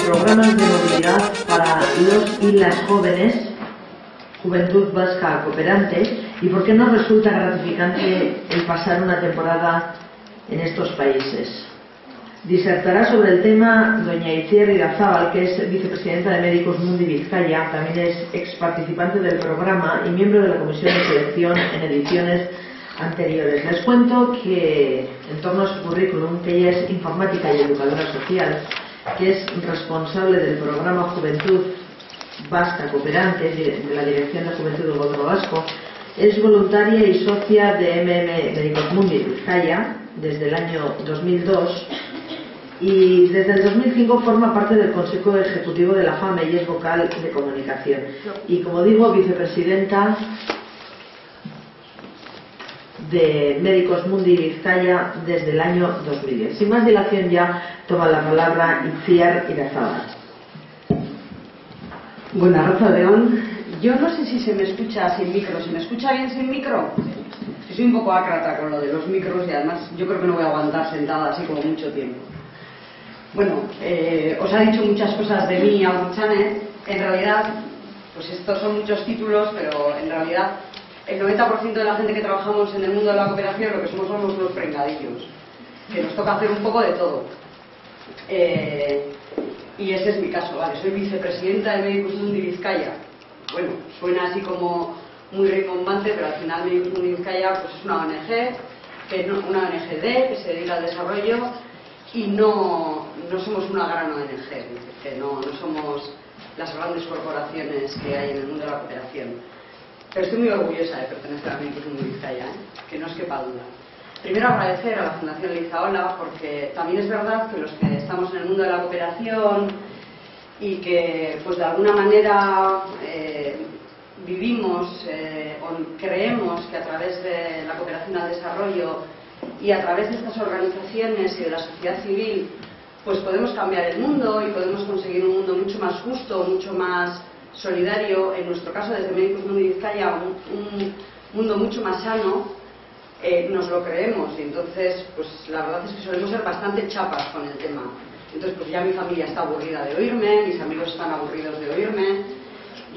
Programas de movilidad para los y las jóvenes, Juventud Vasca Cooperante, y por qué no resulta gratificante el pasar una temporada en estos países. Disertará sobre el tema doña Itziar Irazábal, que es vicepresidenta de Médicos Mundi Vizcaya, también es ex participante del programa y miembro de la comisión de selección en ediciones anteriores. Les cuento que en torno a su currículum, que ella es informática y educadora social, que es responsable del programa Juventud Vasca Cooperante de la Dirección de Juventud del Gobierno Vasco, es voluntaria y socia de Médicos Mundi Vizcaya desde el año 2002 y desde el 2005 forma parte del Consejo Ejecutivo de la FAME y es vocal de comunicación. Y como digo, vicepresidenta de Médicos Mundi Vizcaya desde el año 2010. Sin más dilación ya toma la palabra Itziar Irazábal. Buenas noches, León. Yo no sé si se me escucha sin micro. ¿Se me escucha bien sin micro? Soy un poco ácrata con lo de los micros y además yo creo que no voy a aguantar sentada así como mucho tiempo. Bueno, os ha dicho muchas cosas de mí, Aurchane. En realidad, pues estos son muchos títulos, pero en realidad el 90% de la gente que trabajamos en el mundo de la cooperación lo que somos unos pringadillos, que nos toca hacer un poco de todo. Y ese es mi caso, ¿vale? Soy vicepresidenta de Médicos Mundi Vizcaya. Bueno, suena así como muy rimbombante, pero al final Médicos Mundi Vizcaya pues es una ONG, una ONGD que se dedica al desarrollo y no somos una gran ONG, que no somos las grandes corporaciones que hay en el mundo de la cooperación. Pero estoy muy orgullosa de pertenecer a Médicos Mundi Vizcaya, que no os quepa duda. Primero agradecer a la Fundación Leizaola, porque también es verdad que los que estamos en el mundo de la cooperación y que pues de alguna manera vivimos o creemos que a través de la cooperación al desarrollo y a través de estas organizaciones y de la sociedad civil pues podemos cambiar el mundo y podemos conseguir un mundo mucho más justo, mucho más solidario, en nuestro caso desde Médicos Mundi Vizcaya un mundo mucho más sano. Nos lo creemos y entonces pues la verdad es que solemos ser bastante chapas con el tema. Entonces pues ya mi familia está aburrida de oírme, mis amigos están aburridos de oírme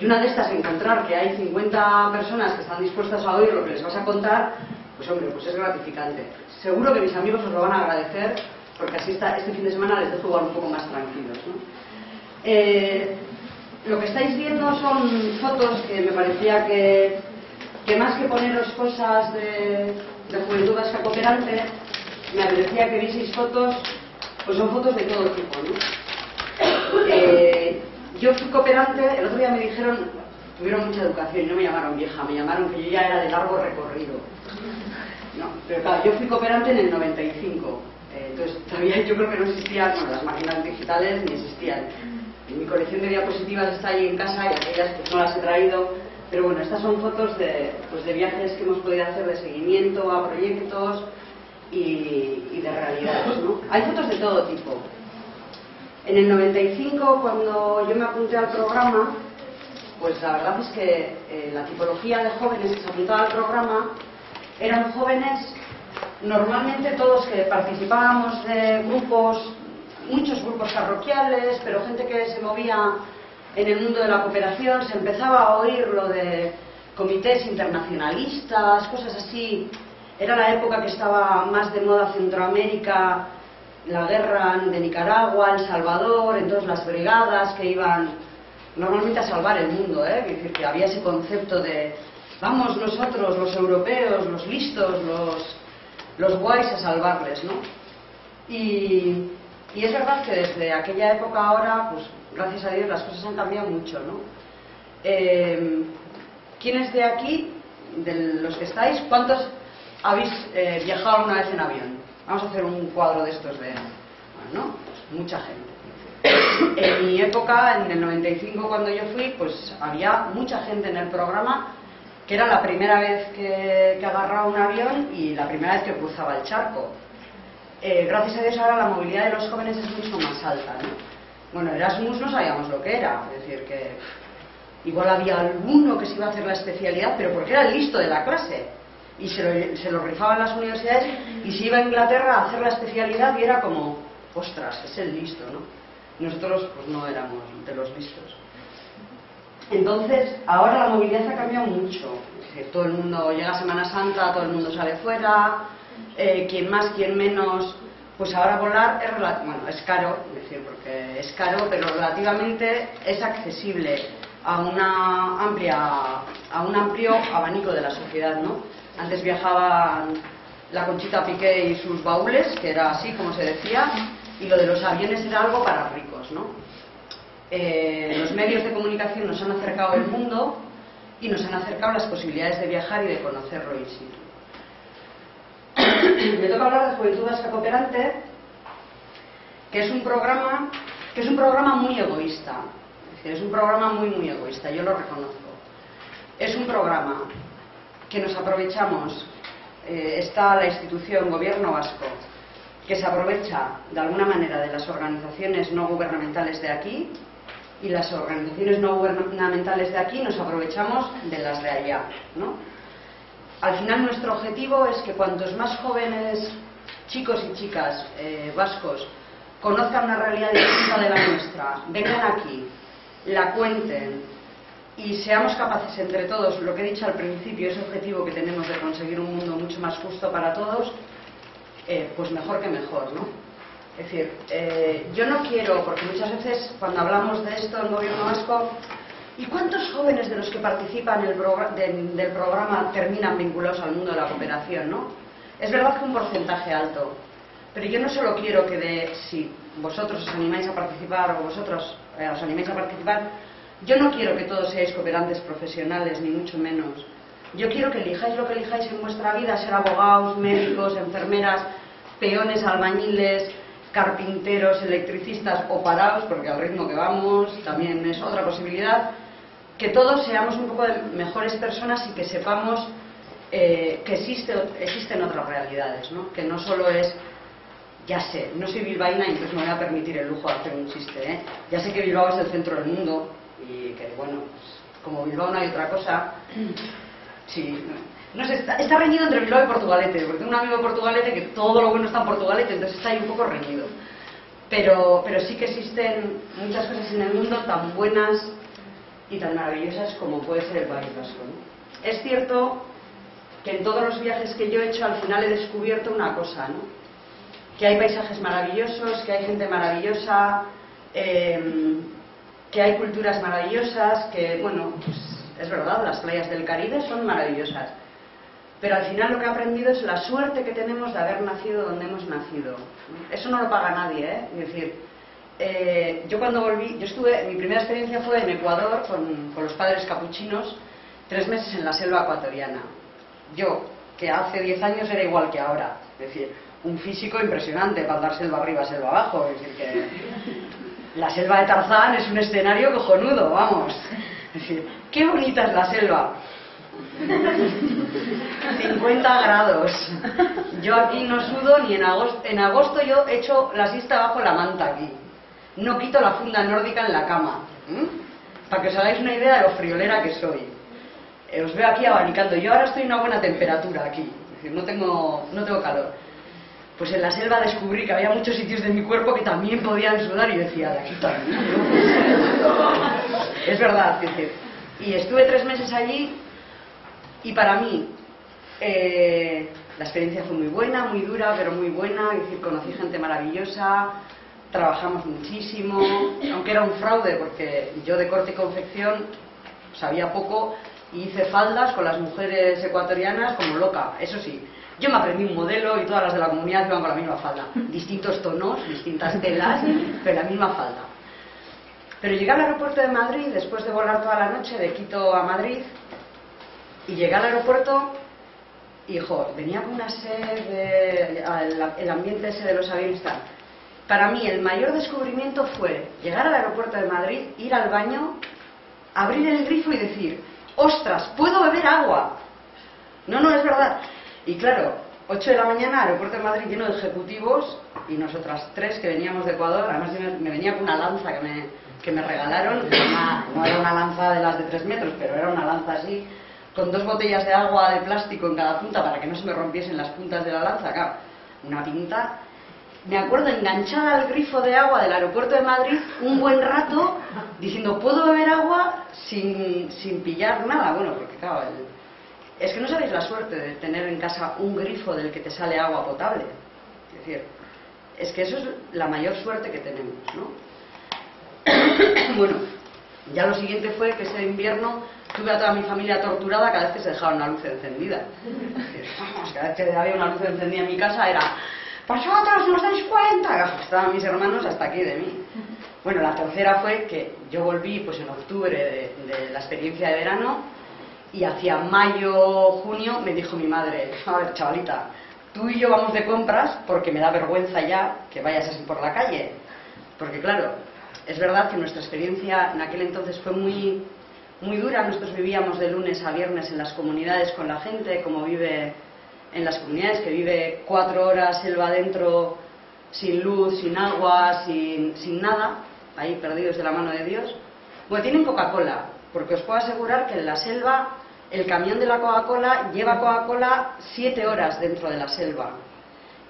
y una de estas, encontrar que hay 50 personas que están dispuestas a oír lo que les vas a contar, pues hombre, pues es gratificante. Seguro que mis amigos os lo van a agradecer porque así este fin de semana les dejo igual un poco más tranquilos, ¿no? Lo que estáis viendo son fotos que me parecía que más que poneros cosas de Juventud Vasca Cooperante, me apetecía que vieseis fotos, pues son fotos de todo tipo, ¿no? Yo fui cooperante, el otro día me dijeron, tuvieron mucha educación y no me llamaron vieja, me llamaron que yo ya era de largo recorrido. No, pero claro, yo fui cooperante en el 95, entonces todavía yo creo que no existían, bueno, las máquinas digitales ni existían. Mi colección de diapositivas está ahí en casa y aquellas pues no las he traído. Pero bueno, estas son fotos de viajes que hemos podido hacer de seguimiento a proyectos y de realidades, ¿no? Hay fotos de todo tipo. En el 95, cuando yo me apunté al programa, pues la verdad es que la tipología de jóvenes que se apuntaban al programa eran jóvenes, normalmente todos que participábamos de grupos, muchos grupos parroquiales, pero gente que se movía en el mundo de la cooperación. Se empezaba a oír lo de comités internacionalistas, cosas así. Era la época que estaba más de moda Centroamérica, la guerra de Nicaragua, El Salvador, entonces las brigadas que iban normalmente a salvar el mundo, es decir, que había ese concepto de vamos nosotros, los europeos, los listos, los guays a salvarles, ¿no? Y es verdad que desde aquella época ahora, pues gracias a Dios las cosas han cambiado mucho, ¿no? ¿Quiénes de aquí, de los que estáis, cuántos habéis viajado una vez en avión? Vamos a hacer un cuadro de estos de... Bueno, pues mucha gente. En mi época, en el 95 cuando yo fui, pues había mucha gente en el programa que era la primera vez que agarraba un avión y la primera vez que cruzaba el charco. Gracias a Dios ahora la movilidad de los jóvenes es mucho más alta, ¿no? Bueno, Erasmus no sabíamos lo que era, es decir, que igual había alguno que se iba a hacer la especialidad, pero porque era el listo de la clase. y se lo rifaban las universidades, y se iba a Inglaterra a hacer la especialidad y era como, ostras, es el listo, ¿no? Nosotros pues no éramos de los listos. Entonces, ahora la movilidad ha cambiado mucho. Es decir, todo el mundo llega a Semana Santa, todo el mundo sale fuera, quien más, quien menos. Pues ahora volar es caro, es decir, porque es caro, pero relativamente es accesible a un amplio abanico de la sociedad, ¿no? Antes viajaban la Conchita Piqué y sus baúles, que era así como se decía, y lo de los aviones era algo para ricos, ¿no? Los medios de comunicación nos han acercado el mundo y nos han acercado las posibilidades de viajar y de conocerlo in situ. Me toca hablar de Juventud Vasca Cooperante, que es un programa muy egoísta. Es decir, es un programa muy egoísta, yo lo reconozco. Es un programa que nos aprovechamos, está la institución Gobierno Vasco, que se aprovecha de alguna manera de las organizaciones no gubernamentales de aquí, y las organizaciones no gubernamentales de aquí nos aprovechamos de las de allá, ¿no? Al final nuestro objetivo es que cuantos más jóvenes, chicos y chicas vascos, conozcan una realidad distinta de la nuestra, vengan aquí, la cuenten y seamos capaces entre todos, lo que he dicho al principio, ese objetivo que tenemos de conseguir un mundo mucho más justo para todos, pues mejor que mejor, ¿no? Es decir, yo no quiero, porque muchas veces cuando hablamos de esto en Gobierno Vasco, ¿y cuántos jóvenes de los que participan del programa terminan vinculados al mundo de la cooperación, no? Es verdad que un porcentaje alto, pero yo no solo quiero que si vosotros os animáis a participar o vosotros os animáis a participar, yo no quiero que todos seáis cooperantes profesionales, ni mucho menos. Yo quiero que elijáis lo que elijáis en vuestra vida, ser abogados, médicos, enfermeras, peones, albañiles, carpinteros, electricistas o parados, porque al ritmo que vamos también es otra posibilidad. Que todos seamos un poco de mejores personas y que sepamos que existen otras realidades, ¿no? Que no solo es, ya sé, no soy bilbaína y entonces me voy a permitir el lujo de hacer un chiste, ¿eh? Ya sé que Bilbao es el centro del mundo y que, bueno, pues, como Bilbao no hay otra cosa, sí, no sé, está reñido entre Bilbao y Portugalete, porque tengo un amigo de Portugalete que todo lo bueno está en Portugalete, entonces está ahí un poco reñido. Pero sí que existen muchas cosas en el mundo tan buenas y tan maravillosas como puede ser el País Vasco, ¿no? Es cierto que en todos los viajes que yo he hecho al final he descubierto una cosa, ¿no? Que hay paisajes maravillosos, que hay gente maravillosa, que hay culturas maravillosas, que, bueno, pues es verdad, las playas del Caribe son maravillosas, pero al final lo que he aprendido es la suerte que tenemos de haber nacido donde hemos nacido. Eso no lo paga nadie, ¿eh? Es decir, yo cuando volví, mi primera experiencia fue en Ecuador con los padres capuchinos, 3 meses en la selva ecuatoriana. Yo, que hace 10 años era igual que ahora, es decir, un físico impresionante para andar selva arriba, selva abajo, es decir, que la selva de Tarzán es un escenario cojonudo, vamos. Es decir, qué bonita es la selva. 50 grados. Yo aquí no sudo ni en agosto. En agosto yo echo la siesta bajo la manta aquí. No quito la funda nórdica en la cama. Para que os hagáis una idea de lo friolera que soy. Os veo aquí abanicando. Yo ahora estoy en una buena temperatura aquí. Es decir, no tengo calor. Pues en la selva descubrí que había muchos sitios de mi cuerpo que también podían sudar y decía, de aquí también. Es verdad, es decir. Y estuve 3 meses allí y para mí la experiencia fue muy buena, muy dura, pero muy buena. Es decir, conocí gente maravillosa, trabajamos muchísimo, aunque era un fraude porque yo de corte y confección sabía poco y hice faldas con las mujeres ecuatorianas como loca, eso sí. Yo me aprendí un modelo y todas las de la comunidad iban con la misma falda. Distintos tonos, distintas telas, pero la misma falda. Pero llegué al aeropuerto de Madrid, después de volar toda la noche de Quito a Madrid, y llegué al aeropuerto y, venía con una sed, el ambiente ese de los aviones tal. Para mí el mayor descubrimiento fue llegar al aeropuerto de Madrid, ir al baño, abrir el grifo y decir, ¡ostras, puedo beber agua! No, es verdad. Y claro, 8 de la mañana, aeropuerto de Madrid lleno de ejecutivos y nosotras 3 que veníamos de Ecuador. Además me venía con una lanza que me regalaron, no era una lanza de las de 3 metros, pero era una lanza así, con 2 botellas de agua de plástico en cada punta para que no se me rompiesen las puntas de la lanza, claro, una pinta. Me acuerdo enganchada al grifo de agua del aeropuerto de Madrid un buen rato diciendo, ¿puedo beber agua sin pillar nada? Bueno, porque claro, es que no sabéis la suerte de tener en casa un grifo del que te sale agua potable. Es decir, es que eso es la mayor suerte que tenemos, ¿no? Bueno, ya lo siguiente fue que ese invierno tuve a toda mi familia torturada cada vez que se dejaba una luz encendida. Es decir, cada vez que había una luz encendida en mi casa era, ¡vosotros no os dais cuenta! Estaban mis hermanos hasta aquí de mí. Bueno, la tercera fue que yo volví pues en octubre de la experiencia de verano y hacia mayo, junio me dijo mi madre, a ver, chavalita, tú y yo vamos de compras porque me da vergüenza ya que vayas así por la calle. Porque claro, es verdad que nuestra experiencia en aquel entonces fue muy dura. Nosotros vivíamos de lunes a viernes en las comunidades con la gente, como vive en las comunidades, que vive 4 horas selva adentro, sin luz, sin agua, sin nada, ahí perdidos de la mano de Dios. Bueno, tienen Coca-Cola, porque os puedo asegurar que en la selva el camión de la Coca-Cola lleva Coca-Cola 7 horas dentro de la selva.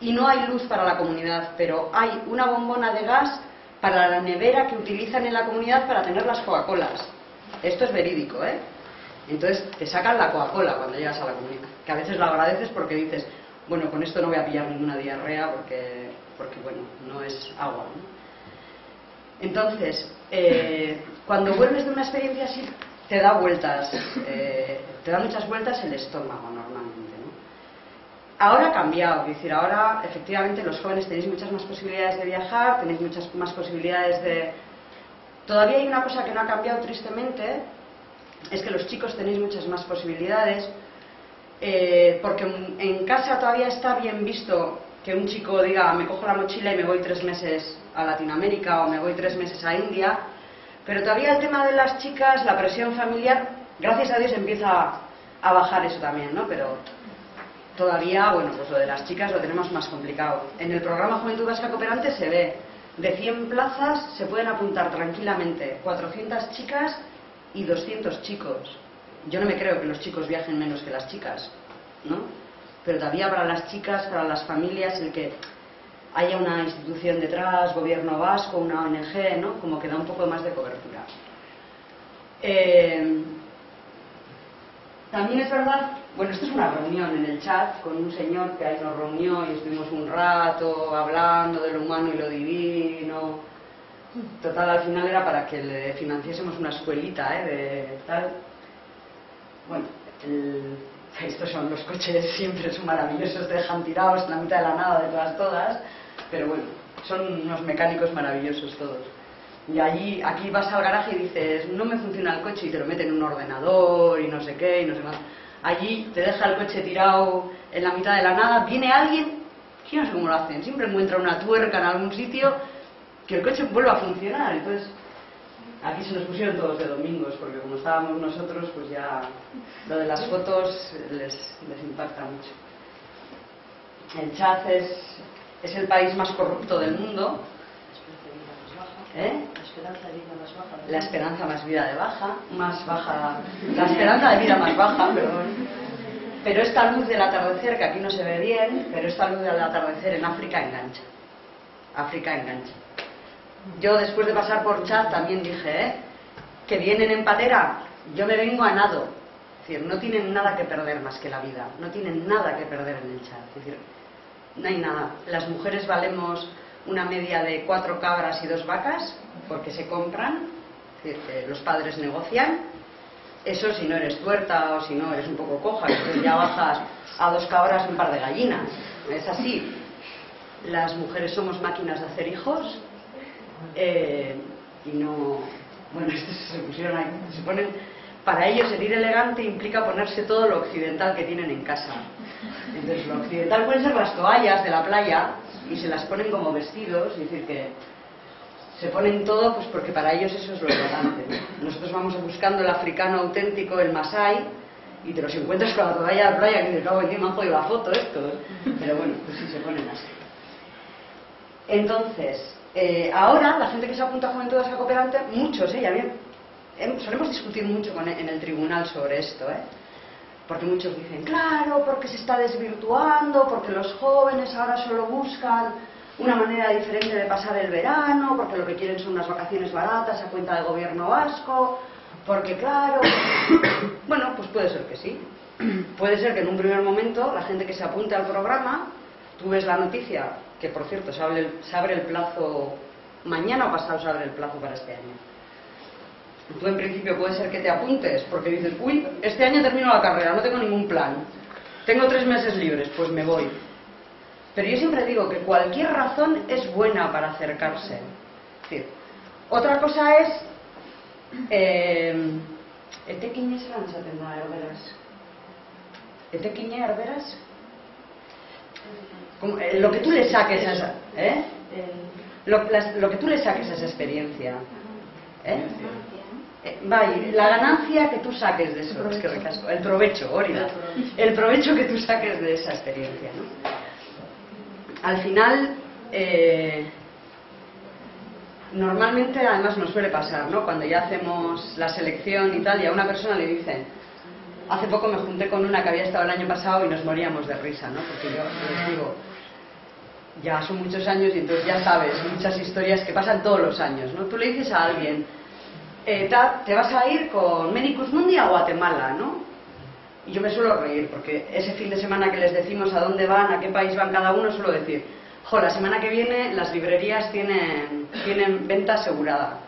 Y no hay luz para la comunidad, pero hay una bombona de gas para la nevera que utilizan en la comunidad para tener las Coca-Colas. Esto es verídico, ¿eh? Entonces te sacan la Coca-Cola cuando llegas a la comunidad, que a veces lo agradeces porque dices, bueno, con esto no voy a pillar ninguna diarrea porque bueno, no es agua, ¿no? Entonces, cuando vuelves de una experiencia así, te da vueltas, te da muchas vueltas el estómago normalmente, ¿no? Ahora ha cambiado, es decir, ahora efectivamente los jóvenes tenéis muchas más posibilidades de viajar, tenéis muchas más posibilidades de... Todavía hay una cosa que no ha cambiado tristemente, es que los chicos tenéis muchas más posibilidades, porque en casa todavía está bien visto que un chico diga, me cojo la mochila y me voy 3 meses a Latinoamérica o me voy 3 meses a India, pero todavía el tema de las chicas, la presión familiar, gracias a Dios empieza a bajar eso también, ¿no? Pero todavía, bueno, pues lo de las chicas lo tenemos más complicado. En el programa Juventud Vasca Cooperante se ve, de 100 plazas se pueden apuntar tranquilamente 400 chicas y 200 chicos. Yo no me creo que los chicos viajen menos que las chicas, ¿no? Pero todavía para las chicas, para las familias, el que haya una institución detrás, gobierno vasco, una ONG, ¿no? Como que da un poco más de cobertura. También es verdad, bueno, esto es una reunión en el chat con un señor que ahí nos reunió y estuvimos un rato hablando de lo humano y lo divino. Total, al final era para que le financiásemos una escuelita, de tal. Bueno, estos son los coches, siempre son maravillosos, te dejan tirados en la mitad de la nada de todas, pero bueno, son unos mecánicos maravillosos todos. Y aquí vas al garaje y dices, no me funciona el coche, y te lo meten en un ordenador y no sé qué, y no sé más. Allí te deja el coche tirado en la mitad de la nada, viene alguien, yo no sé cómo lo hacen, siempre encuentra una tuerca en algún sitio que el coche vuelva a funcionar. Entonces, aquí se nos pusieron todos de domingos, porque como estábamos nosotros, pues ya lo de las fotos les impacta mucho. El Chad es el país más corrupto del mundo. La esperanza de vida más baja. La esperanza más baja. La esperanza de vida más baja, perdón. Pero esta luz del atardecer, que aquí no se ve bien, pero esta luz del atardecer en África engancha. África engancha. Yo después de pasar por Chad también dije, que vienen en patera, yo me vengo a nado. Es decir, no tienen nada que perder más que la vida, no tienen nada que perder en el Chad. Es decir, no hay nada. Las mujeres valemos una media de 4 cabras y 2 vacas, porque se compran, es decir, que los padres negocian. Eso si no eres tuerta o si no eres un poco coja, entonces ya bajas a 2 cabras y un par de gallinas. Es así. Las mujeres somos máquinas de hacer hijos. Y no, bueno, estos se pusieron ahí, se ponen, para ellos el ir elegante implica ponerse todo lo occidental que tienen en casa. Entonces lo occidental pueden ser las toallas de la playa y se las ponen como vestidos, es decir que se ponen todo pues porque para ellos eso es lo elegante, ¿no? Nosotros vamos buscando el africano auténtico, el masái, y te los encuentras con la toalla de la playa que dices, ¿en qué me han jodido la foto esto? Pero bueno, pues sí se ponen así. Entonces, ahora la gente que se apunta a Juventud Vasca Cooperante, muchos, ya bien, solemos discutir mucho en el tribunal sobre esto, Porque muchos dicen, claro, porque se está desvirtuando, porque los jóvenes ahora solo buscan una manera diferente de pasar el verano, porque lo que quieren son unas vacaciones baratas a cuenta del gobierno vasco, porque claro... Bueno, pues puede ser que sí. Puede ser que en un primer momento la gente que se apunte al programa, tú ves la noticia, que por cierto se abre el plazo, mañana o pasado se abre el plazo para este año. Tú en principio puede ser que te apuntes porque dices, uy, este año termino la carrera, no tengo ningún plan, tengo 3 meses libres, pues me voy. Pero yo siempre digo que cualquier razón es buena para acercarse. Es decir, otra cosa es etekin esan esaten da erderaz. Etekin erderaz? Lo que tú le saques a esa, lo que tú le saques a esa experiencia. La ganancia que tú saques de eso, es que recasco, el provecho, Orida, el provecho que tú saques de esa experiencia, ¿no? Al final, normalmente además nos suele pasar, ¿no? Cuando ya hacemos la selección y tal, y a una persona le dicen, hace poco me junté con una que había estado el año pasado y nos moríamos de risa, ¿no? Porque yo les digo, ya son muchos años y entonces ya sabes muchas historias que pasan todos los años, ¿no? Tú le dices a alguien, te vas a ir con Medicus Mundi a Guatemala, ¿no? Y yo me suelo reír porque ese fin de semana que les decimos a dónde van, a qué país van cada uno, suelo decir, jo, la semana que viene las librerías tienen venta asegurada,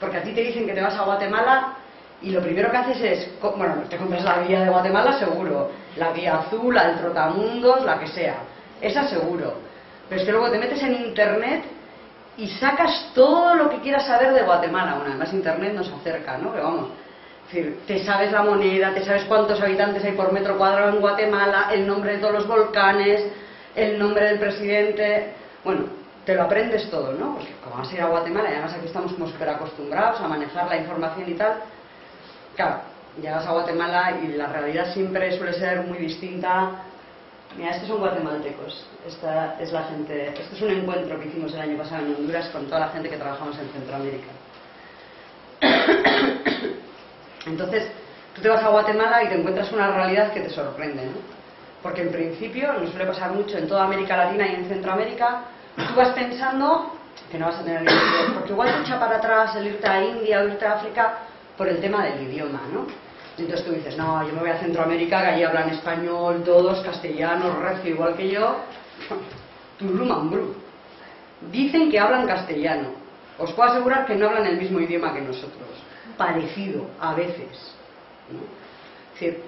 porque a ti te dicen que te vas a Guatemala y lo primero que haces es, bueno, te compras la guía de Guatemala seguro, la guía azul, la del Trotamundos, la que sea, esa seguro, pero es que luego te metes en internet y sacas todo lo que quieras saber de Guatemala. Bueno, además internet nos acerca, ¿no? Pero vamos, es decir, te sabes la moneda, te sabes cuántos habitantes hay por metro cuadrado en Guatemala, el nombre de todos los volcanes, el nombre del presidente, bueno, te lo aprendes todo, ¿no? Porque como vas a ir a Guatemala, y además aquí estamos como súper acostumbrados a manejar la información y tal, claro, llegas a Guatemala y la realidad siempre suele ser muy distinta. Mira, estos son guatemaltecos, esta es la gente, esto es un encuentro que hicimos el año pasado en Honduras con toda la gente que trabajamos en Centroamérica. Entonces, tú te vas a Guatemala y te encuentras una realidad que te sorprende, ¿no? Porque en principio, nos suele pasar mucho en toda América Latina y en Centroamérica, tú vas pensando que no vas a tener ni idea, porque igual te echa para atrás el irte a India o irte a África por el tema del idioma, ¿no? Entonces tú dices, no, yo me voy a Centroamérica, que allí hablan español, todos castellanos, recio, igual que yo. Turumambru. Dicen que hablan castellano. Os puedo asegurar que no hablan el mismo idioma que nosotros. Parecido, a veces, ¿no? Es decir,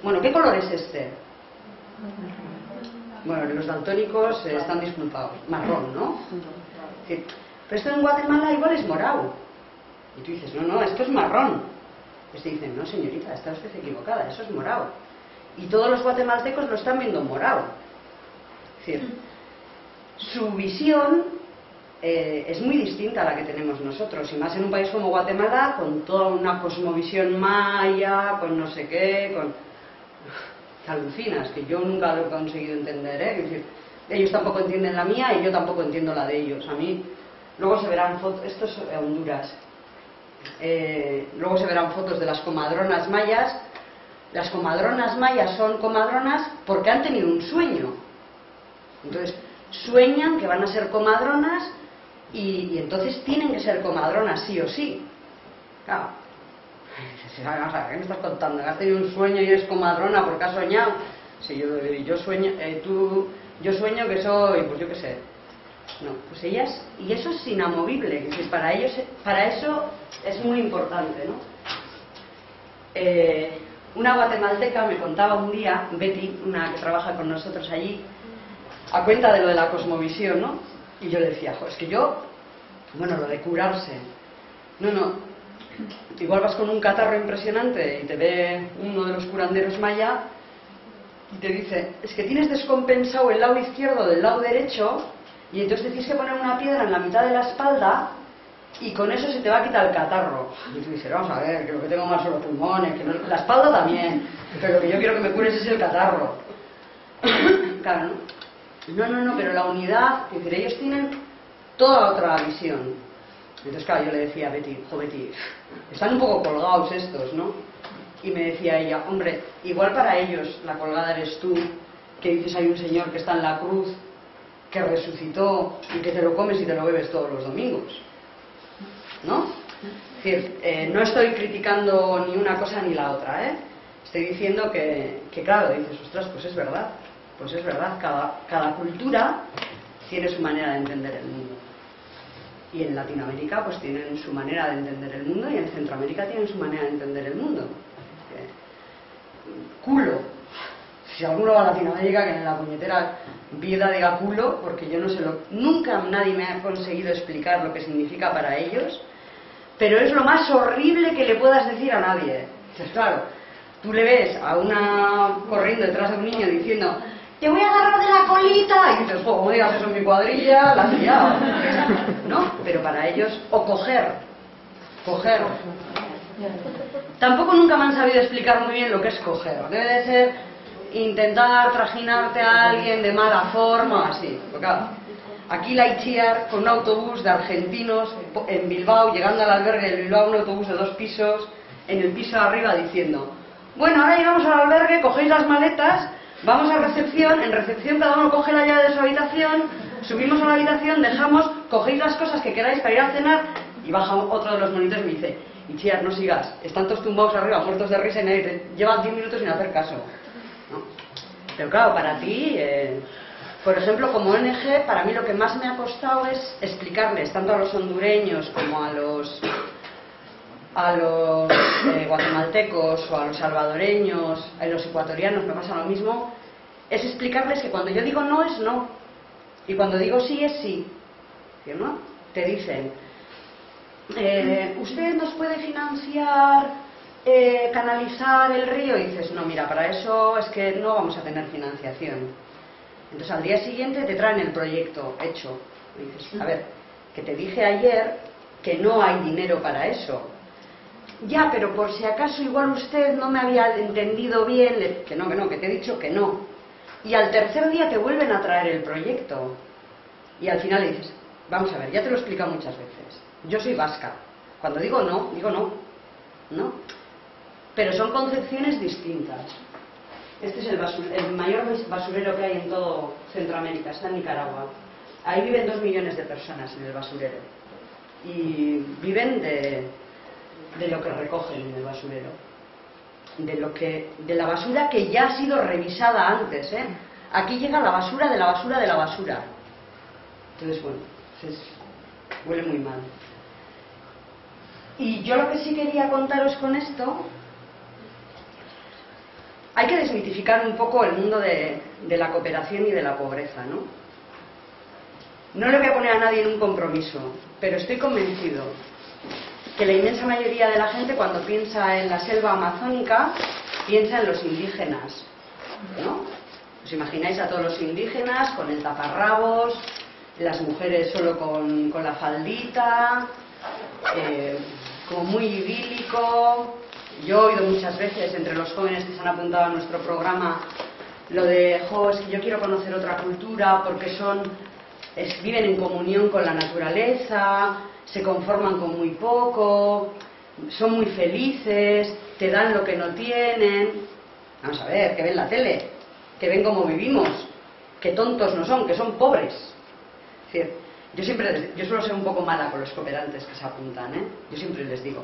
bueno, ¿qué color es este? Bueno, los daltónicos están disculpados. Marrón, ¿no? Es decir, pero esto en Guatemala igual es morado. Y tú dices, no, esto es marrón. Pues te dicen, no señorita, está usted equivocada, eso es morado. Y todos los guatemaltecos lo están viendo morado. Es decir, su visión es muy distinta a la que tenemos nosotros, y más en un país como Guatemala, con toda una cosmovisión maya, con no sé qué, con... Te alucinas, que yo nunca lo he conseguido entender, ¿eh? Es decir, ellos tampoco entienden la mía y yo tampoco entiendo la de ellos. A mí, luego se verán fotos, esto es Honduras. Luego se verán fotos de las comadronas mayas. Las comadronas mayas son comadronas porque han tenido un sueño. Entonces, sueñan que van a ser comadronas y entonces tienen que ser comadronas sí o sí. Claro. Vamos a ver, ¿qué me estás contando? ¿Has tenido un sueño y eres comadrona porque has soñado? Sí, yo sueño, yo sueño que soy, pues yo qué sé. No, pues ellas, y eso es inamovible, que para ellos, para eso es muy importante, ¿no? Una guatemalteca me contaba un día, Betty, una que trabaja con nosotros allí, a cuenta de lo de la cosmovisión, ¿no? Y yo le decía, es que yo, bueno, lo de curarse, no, igual vas con un catarro impresionante y te ve uno de los curanderos maya y te dice, es que tienes descompensado el lado izquierdo del lado derecho y entonces te tienes que poner una piedra en la mitad de la espalda y con eso se te va a quitar el catarro. Y tú dices, vamos a ver, que lo que tengo más son los pulmones, que no, la espalda también, pero lo que yo quiero que me cures es el catarro. Claro, no, pero la unidad, es decir, ellos tienen toda otra visión. Entonces, claro, yo le decía a Betty, Betty, están un poco colgados estos, ¿no? Y me decía ella, hombre, igual para ellos la colgada eres tú, que dices hay un señor que está en la cruz, que resucitó y que te lo comes y te lo bebes todos los domingos, ¿no? Es decir, no estoy criticando ni una cosa ni la otra, ¿eh? Estoy diciendo que claro, dices, ostras, pues es verdad, cada cultura tiene su manera de entender el mundo. Y en Latinoamérica pues tienen su manera de entender el mundo y en Centroamérica tienen su manera de entender el mundo. Culo. Si alguno va a Latinoamérica, que en la puñetera vida diga culo, porque yo no sé nunca nadie me ha conseguido explicar lo que significa para ellos, pero es lo más horrible que le puedas decir a nadie. Entonces, claro, tú le ves a una corriendo detrás de un niño diciendo te voy a agarrar de la colita, y dices, como digas eso en mi cuadrilla, la has liado, ¿no? Pero para ellos, o coger. Tampoco nunca me han sabido explicar muy bien lo que es coger. Debe de ser intentar trajinarte a alguien de mala forma, así. Porque, claro, aquí la Itziar con un autobús de argentinos en Bilbao, llegando al albergue de Bilbao, un autobús de 2 pisos, en el piso de arriba diciendo, bueno, ahora llegamos al albergue, cogéis las maletas, vamos a recepción, en recepción cada uno coge la llave de su habitación, subimos a la habitación, dejamos, cogéis las cosas que queráis para ir a cenar, y baja otro de los monitores y me dice, Itziar, no sigas, están todos tumbados arriba, muertos de risa y nadie te lleva 10 minutos sin hacer caso, ¿no? Pero claro, para ti, por ejemplo, como ONG, para mí lo que más me ha costado es explicarles, tanto a los hondureños como a los guatemaltecos o a los salvadoreños, a los ecuatorianos, me pasa lo mismo, es explicarles que cuando yo digo no es no, y cuando digo sí es sí, ¿no? Te dicen, ¿usted nos puede financiar, canalizar el río? Y dices, no, mira, para eso es que no vamos a tener financiación. Entonces al día siguiente te traen el proyecto hecho. Y dices, a ver, que te dije ayer que no hay dinero para eso. Ya, pero por si acaso igual usted no me había entendido bien, que no, que te he dicho que no. Y al tercer día te vuelven a traer el proyecto. Y al final le dices, vamos a ver, ya te lo he explicado muchas veces. Yo soy vasca. Cuando digo no, ¿no? Pero son concepciones distintas. Este es el mayor basurero que hay en todo Centroamérica, está en Nicaragua. Ahí viven 2 millones de personas en el basurero. Y viven de lo que recogen en el basurero. De la basura que ya ha sido revisada antes, ¿eh? Aquí llega la basura de la basura de la basura. Entonces, bueno, huele muy mal. Y yo lo que sí quería contaros con esto, hay que desmitificar un poco el mundo de la cooperación y de la pobreza, ¿no? No le voy a poner a nadie en un compromiso, pero estoy convencido que la inmensa mayoría de la gente cuando piensa en la selva amazónica piensa en los indígenas, ¿no? ¿Os imagináis a todos los indígenas con el taparrabos, las mujeres solo con la faldita, como muy idílico? Yo he oído muchas veces entre los jóvenes que se han apuntado a nuestro programa lo de, es que yo quiero conocer otra cultura porque viven en comunión con la naturaleza, se conforman con muy poco, son muy felices, te dan lo que no tienen. Vamos a ver, que ven la tele, que ven cómo vivimos, que tontos no son, que son pobres. Es decir, yo suelo ser un poco mala con los cooperantes que se apuntan, ¿eh? Yo siempre les digo,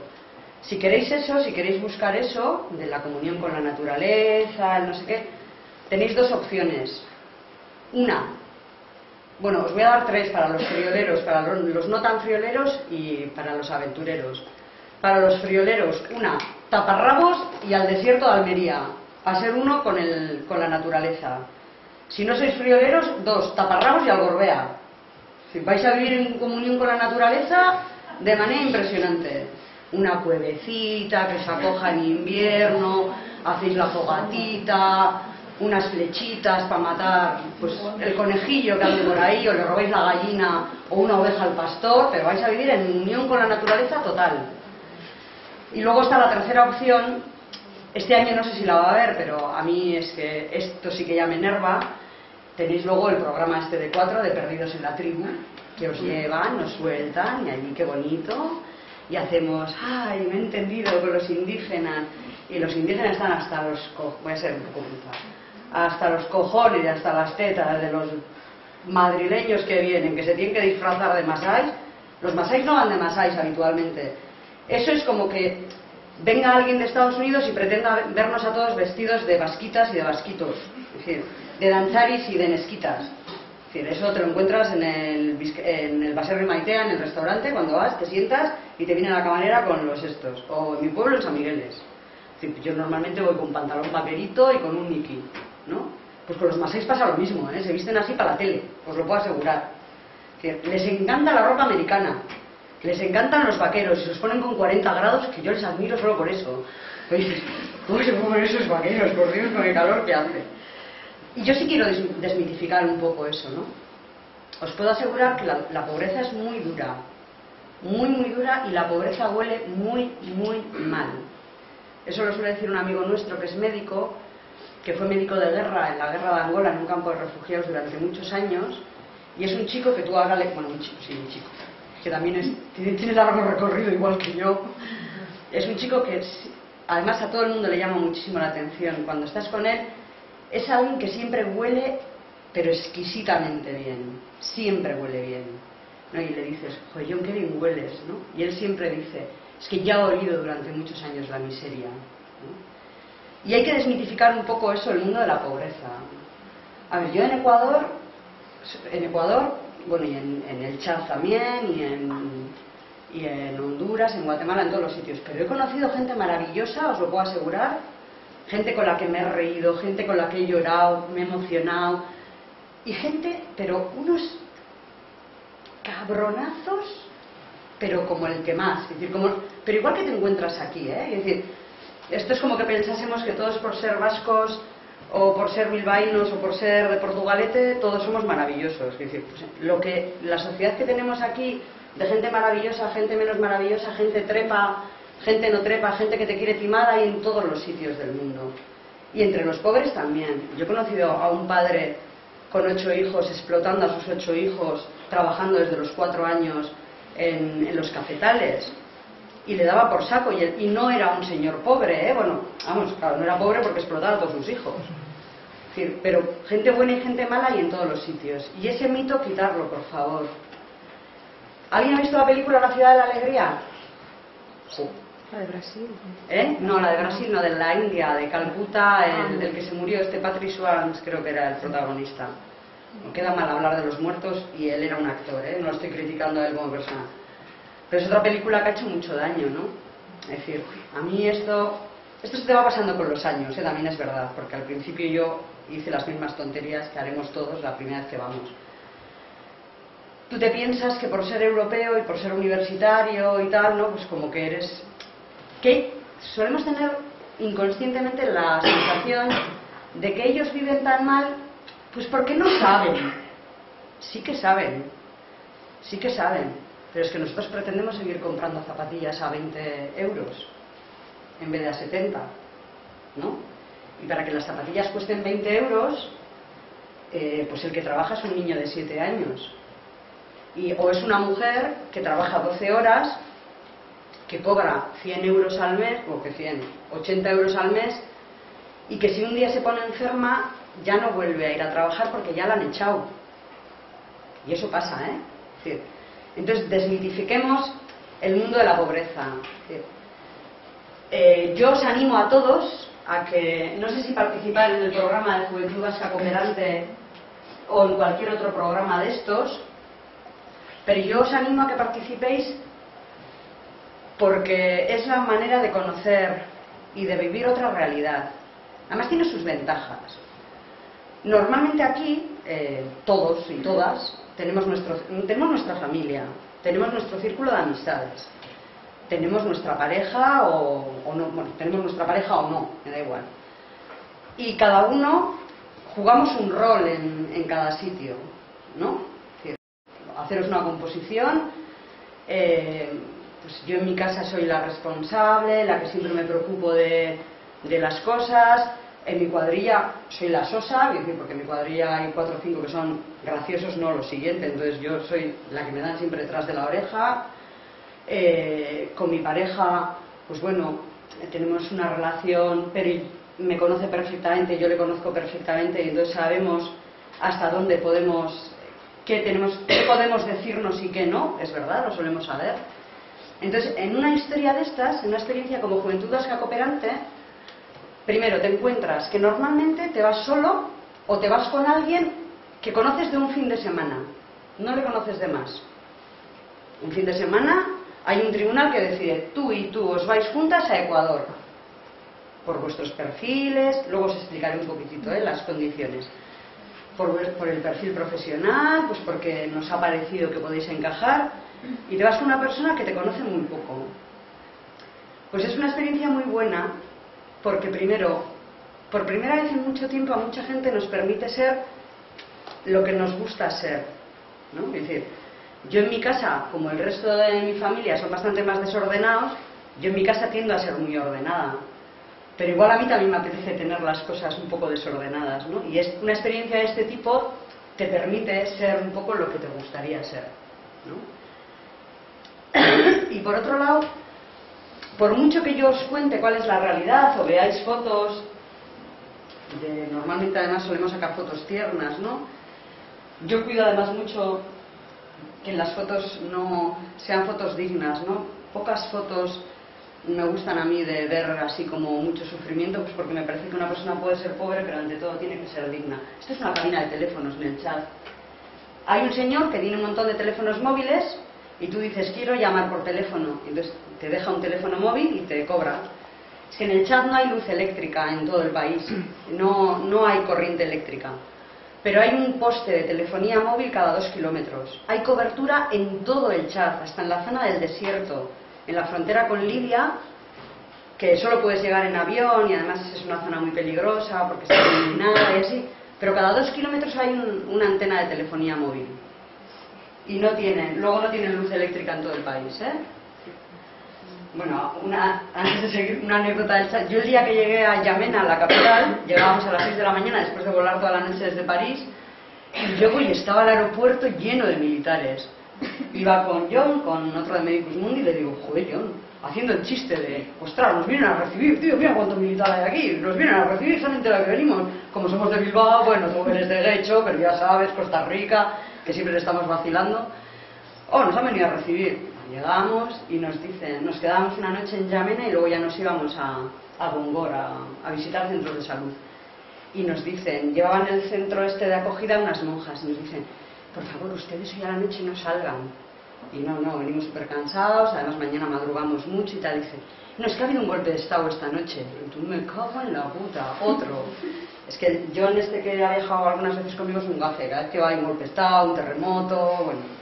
si queréis eso, si queréis buscar eso, de la comunión con la naturaleza, no sé qué, tenéis 2 opciones. Una, bueno, os voy a dar 3 para los frioleros, para los no tan frioleros y para los aventureros. Para los frioleros, una, taparrabos y al desierto de Almería, a ser uno con la naturaleza. Si no sois frioleros, 2, taparrabos y al Gorbea. Si vais a vivir en comunión con la naturaleza de manera impresionante. Una cuevecita que se acoja en invierno, hacéis la fogatita, unas flechitas para matar pues el conejillo que ande por ahí, o le robáis la gallina o una oveja al pastor, pero vais a vivir en unión con la naturaleza total. Y luego está la tercera opción. Este año no sé si la va a haber, pero a mí es que esto sí que ya me enerva. Tenéis luego el programa este de 4 de Perdidos en la Tribu, que os llevan, os sueltan, y allí qué bonito, y hacemos, ay, me he entendido con los indígenas, Y los indígenas están hasta los voy a ser un poco brutal, hasta los cojones y hasta las tetas de los madrileños que vienen, que se tienen que disfrazar de masáis. Los masáis no van de masáis habitualmente. Eso es como que venga alguien de Estados Unidos y pretenda vernos a todos vestidos de vasquitas y de vasquitos, es decir, de danzaris y de nesquitas. Es decir, eso te lo encuentras en el Baserri Maitea, en el restaurante, cuando vas, te sientas y te viene la camarera con los estos. O en mi pueblo, en San Migueles. Es decir, yo normalmente voy con pantalón vaquerito y con un Mickey, ¿no? Pues con los masáis pasa lo mismo, ¿eh? Se visten así para la tele, os lo puedo asegurar. Es decir, les encanta la ropa americana, les encantan los vaqueros, y se los ponen con 40 grados, que yo les admiro solo por eso. Oye, ¿cómo se ponen esos vaqueros, por Dios, con el calor que hace? Y yo sí quiero desmitificar un poco eso, ¿no? Os puedo asegurar que la pobreza es muy dura, muy dura, y la pobreza huele muy mal. Eso lo suele decir un amigo nuestro que es médico, que fue médico de guerra en la guerra de Angola, en un campo de refugiados durante muchos años, y es un chico que tú ahora bueno, un chico, que también tiene largo recorrido igual que yo. Es un chico que además a todo el mundo le llama muchísimo la atención. Cuando estás con él, es alguien que siempre huele, pero exquisitamente bien, siempre huele bien, ¿no? Y le dices, joder, John, qué bien hueles, ¿no? Y él siempre dice, es que ya he olido durante muchos años la miseria, ¿no? Y hay que desmitificar un poco eso, el mundo de la pobreza. A ver, yo en Ecuador, bueno, y en el Chad también, y en Honduras, en Guatemala, en todos los sitios, pero he conocido gente maravillosa, os lo puedo asegurar, gente con la que me he reído, gente con la que he llorado, me he emocionado, y gente, pero unos cabronazos, pero como el que más, es decir, pero igual que te encuentras aquí, ¿eh? Es decir, esto es como que pensásemos que todos por ser vascos, o por ser bilbaínos, o por ser de Portugalete, todos somos maravillosos. Es decir, pues, la sociedad que tenemos aquí, de gente maravillosa, gente menos maravillosa, gente trepa, gente no trepa, gente que te quiere timar, hay en todos los sitios del mundo. Y entre los pobres también. Yo he conocido a un padre con 8 hijos, explotando a sus 8 hijos, trabajando desde los 4 años en los cafetales, y le daba por saco, y no era un señor pobre, ¿eh? Bueno, vamos, claro, no era pobre porque explotaba a todos sus hijos. Es decir, pero gente buena y gente mala y en todos los sitios. Y ese mito, quitarlo, por favor. ¿Alguien ha visto la película La ciudad de la alegría? Sí. La de Brasil. ¿Eh? No, la de Brasil, no, de la India, de Calcuta, el que se murió, Patrick Swayze, creo que era el protagonista. No queda mal hablar de los muertos, y él era un actor, ¿eh? No lo estoy criticando a él como persona. Pero es otra película que ha hecho mucho daño, ¿no? Es decir, a mí esto se te va pasando con los años, ¿eh? También es verdad, porque al principio yo hice las mismas tonterías que haremos todos la primera vez que vamos. Tú te piensas que por ser europeo y por ser universitario y tal, ¿no? Pues como que eres... que solemos tener inconscientemente la sensación de que ellos viven tan mal, pues porque no saben. Sí que saben, pero es que nosotros pretendemos seguir comprando zapatillas a 20 euros en vez de a 70, ¿no? Y para que las zapatillas cuesten 20 euros, pues el que trabaja es un niño de 7 años. O es una mujer que trabaja 12 horas, que cobra 100 euros al mes, o que 80 euros al mes, y que si un día se pone enferma, ya no vuelve a ir a trabajar porque ya la han echado. Y eso pasa, ¿eh? Es decir, entonces desmitifiquemos el mundo de la pobreza. Yo os animo a todos a que, no sé si participar en el programa de Juventud Vasca Cooperante o en cualquier otro programa de estos, pero yo os animo a que participéis porque es la manera de conocer y de vivir otra realidad. Además tiene sus ventajas. Normalmente aquí, todos y todas, tenemos nuestra familia, tenemos nuestro círculo de amistades, tenemos nuestra pareja o no, bueno, tenemos nuestra pareja o no, me da igual. Y cada uno jugamos un rol en cada sitio, ¿no? Es decir, haceros una composición, pues yo en mi casa soy la responsable, la que siempre me preocupo de las cosas. En mi cuadrilla soy la sosa, es decir, porque en mi cuadrilla hay 4 o 5 que son graciosos, no lo siguiente, entonces yo soy la que me dan siempre detrás de la oreja. Con mi pareja, pues bueno, tenemos una relación, pero me conoce perfectamente, yo le conozco perfectamente, y entonces sabemos hasta dónde podemos, qué podemos decirnos y qué no, es verdad, lo solemos saber. Entonces, en una historia de estas, en una experiencia como Juventud Vasca Cooperante, primero te encuentras que normalmente te vas solo o te vas con alguien que conoces de un fin de semana, no le conoces de más. Un fin de semana hay un tribunal que decide, tú y tú os vais juntas a Ecuador, por vuestros perfiles, luego os explicaré un poquitito las condiciones. Por el perfil profesional, pues porque nos ha parecido que podéis encajar, y te vas con una persona que te conoce muy poco. Pues es una experiencia muy buena, porque primero, por primera vez en mucho tiempo a mucha gente nos permite ser lo que nos gusta ser, ¿no? Es decir, yo en mi casa, como el resto de mi familia son bastante más desordenados, yo en mi casa tiendo a ser muy ordenada. Pero igual a mí también me apetece tener las cosas un poco desordenadas, ¿no? Y una experiencia de este tipo te permite ser un poco lo que te gustaría ser, ¿no? Y por otro lado, por mucho que yo os cuente cuál es la realidad o veáis fotos, normalmente además solemos sacar fotos tiernas, ¿no? Yo cuido además mucho que las fotos no sean fotos dignas, ¿no? Pocas fotos me gustan a mí de ver así como mucho sufrimiento, pues porque me parece que una persona puede ser pobre, pero ante todo tiene que ser digna. Esto es una cabina de teléfonos en el chat. Hay un señor que tiene un montón de teléfonos móviles y tú dices, quiero llamar por teléfono. Y entonces te deja un teléfono móvil y te cobra. Es que en el chat no hay luz eléctrica en todo el país, no hay corriente eléctrica. Pero hay un poste de telefonía móvil cada 2 kilómetros. Hay cobertura en todo el chat, hasta en la zona del desierto, en la frontera con Libia, que solo puedes llegar en avión y además es una zona muy peligrosa porque está iluminada y así. Pero cada 2 kilómetros hay una antena de telefonía móvil. Y luego no tienen luz eléctrica en todo el país, ¿eh? Bueno, antes de seguir, una anécdota del chat. Yo el día que llegué a Yamena, la capital, llegábamos a las 6 de la mañana después de volar toda la noche desde París, y luego estaba el aeropuerto lleno de militares. Iba con John, con otro de Medicus Mundi, y le digo, joder John, haciendo el chiste de, ostras, nos vienen a recibir, tío, mira cuántos militares hay aquí, nos vienen a recibir, saben de la que venimos. Como somos de Bilbao, bueno, tú eres de Guecho, pero ya sabes, Costa Rica, que siempre le estamos vacilando. Oh, nos han venido a recibir. Llegamos y nos dicen, nos quedábamos una noche en Yamena y luego ya nos íbamos a Bongor a visitar centros de salud. Y nos dicen, llevaban el centro este de acogida unas monjas, y nos dicen, por favor, ustedes hoy a la noche no salgan. Y no, venimos súper cansados, además mañana madrugamos mucho y tal. Dice, no, es que ha habido un golpe de estado esta noche. Y tú, me cago en la puta, otro. Es que John este que ha viajado algunas veces conmigo es un gafe, cada vez que va hay un golpe de estado, un terremoto, bueno.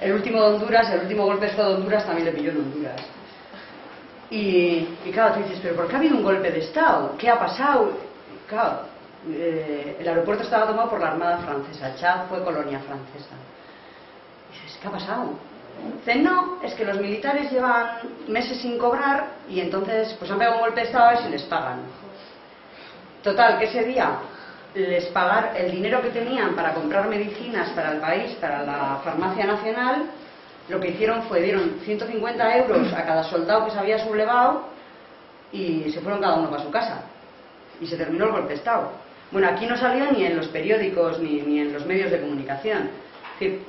El último golpe de estado de Honduras también le pilló en Honduras. Y claro, tú dices, pero ¿por qué ha habido un golpe de estado? ¿Qué ha pasado? Claro, el aeropuerto estaba tomado por la Armada Francesa, Chad fue colonia francesa. Y dices, ¿qué ha pasado? Dicen, no, es que los militares llevan meses sin cobrar y entonces pues han pegado un golpe de estado a ver si les pagan. Total, que ese día el dinero que tenían para comprar medicinas para el país, para la farmacia nacional, lo que hicieron fue dieron 150 euros a cada soldado que se había sublevado y se fueron cada uno para su casa y se terminó el golpe de estado. Bueno, aquí no salió ni en los periódicos ni en los medios de comunicación,